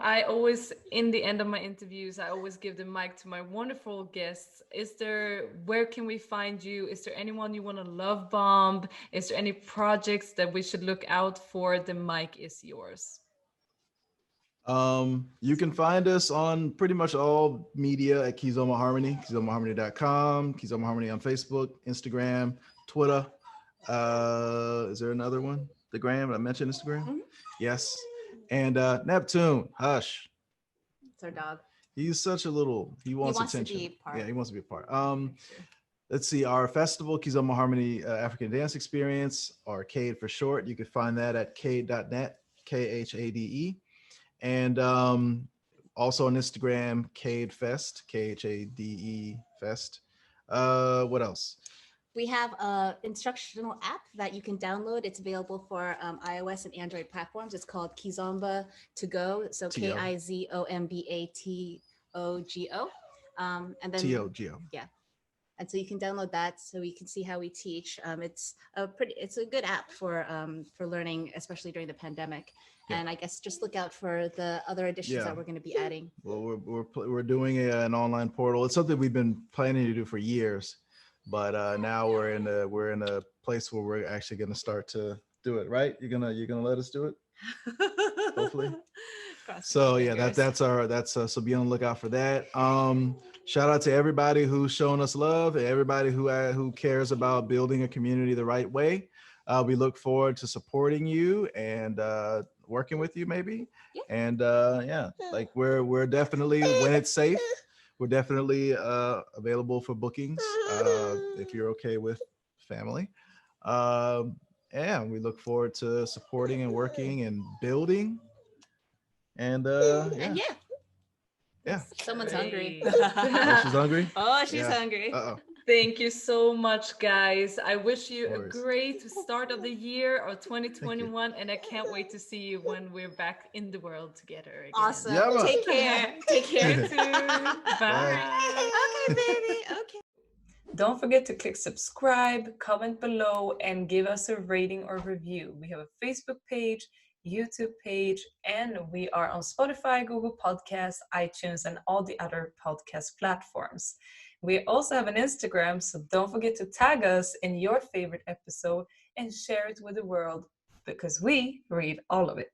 [SPEAKER 2] I always, in the end of my interviews, I always give the mic to my wonderful guests. Where can we find you? Is there anyone you want to love bomb? Is there any projects that we should look out for? The mic is yours.
[SPEAKER 3] You can find us on pretty much all media at Kizomba Harmony, KizombaHarmony.com, Kizomba Harmony on Facebook, Instagram, Twitter. Is there another one? The Gram? I mentioned Instagram?
[SPEAKER 4] Mhm.
[SPEAKER 3] Yes. And Neptune, hush.
[SPEAKER 4] It's our dog.
[SPEAKER 3] He's such a little, he wants
[SPEAKER 4] to
[SPEAKER 3] attention.
[SPEAKER 4] be part.
[SPEAKER 3] Yeah, he wants to be a part. Let's see, our festival, Kizomba Harmony African Dance Experience, or CADE for short. You can find that at cade.net, KHADE. And also on Instagram, Cade Fest, KHADE Fest. What else?
[SPEAKER 4] We have an instructional app that you can download. It's available for iOS and Android platforms. It's called Kizomba to Go. So
[SPEAKER 3] T-O.
[SPEAKER 4] KIZOMBATOGO. And then
[SPEAKER 3] TOGO.
[SPEAKER 4] yeah. And so you can download that so you can see how we teach. It's a good app for learning, especially during the pandemic.
[SPEAKER 3] Yeah.
[SPEAKER 4] And I guess just look out for the other additions that we're going to be adding.
[SPEAKER 3] Well, we're doing an online portal. It's something we've been planning to do for years, but now we're in a place where we're actually going to start to do it. Right? You're gonna let us do it. Hopefully. So yeah, so be on the lookout for that. Shout out to everybody who's shown us love, and everybody who cares about building a community the right way. We look forward to supporting you and working with you maybe.
[SPEAKER 4] Yeah.
[SPEAKER 3] And like we're definitely, when it's safe, we're definitely available for bookings if you're okay with family. And we look forward to supporting and working and building. And yeah.
[SPEAKER 4] Someone's hungry.
[SPEAKER 3] Oh, she's hungry?
[SPEAKER 4] Oh, she's
[SPEAKER 3] Yeah.
[SPEAKER 4] hungry.
[SPEAKER 3] Uh-oh.
[SPEAKER 2] Thank you so much, guys. I wish you a
[SPEAKER 3] Of course.
[SPEAKER 2] great start of the year of 2021, and I can't wait to see you when we're back in the world together again.
[SPEAKER 4] Awesome.
[SPEAKER 3] Yeah, man.
[SPEAKER 4] Take care. Take care.
[SPEAKER 2] You too. Bye.
[SPEAKER 4] Okay, baby. Okay.
[SPEAKER 2] Don't forget to click subscribe, comment below, and give us a rating or review. We have a Facebook page, YouTube page, and we are on Spotify, Google Podcasts, iTunes, and all the other podcast platforms. We also have an Instagram, so don't forget to tag us in your favorite episode and share it with the world, because we read all of it.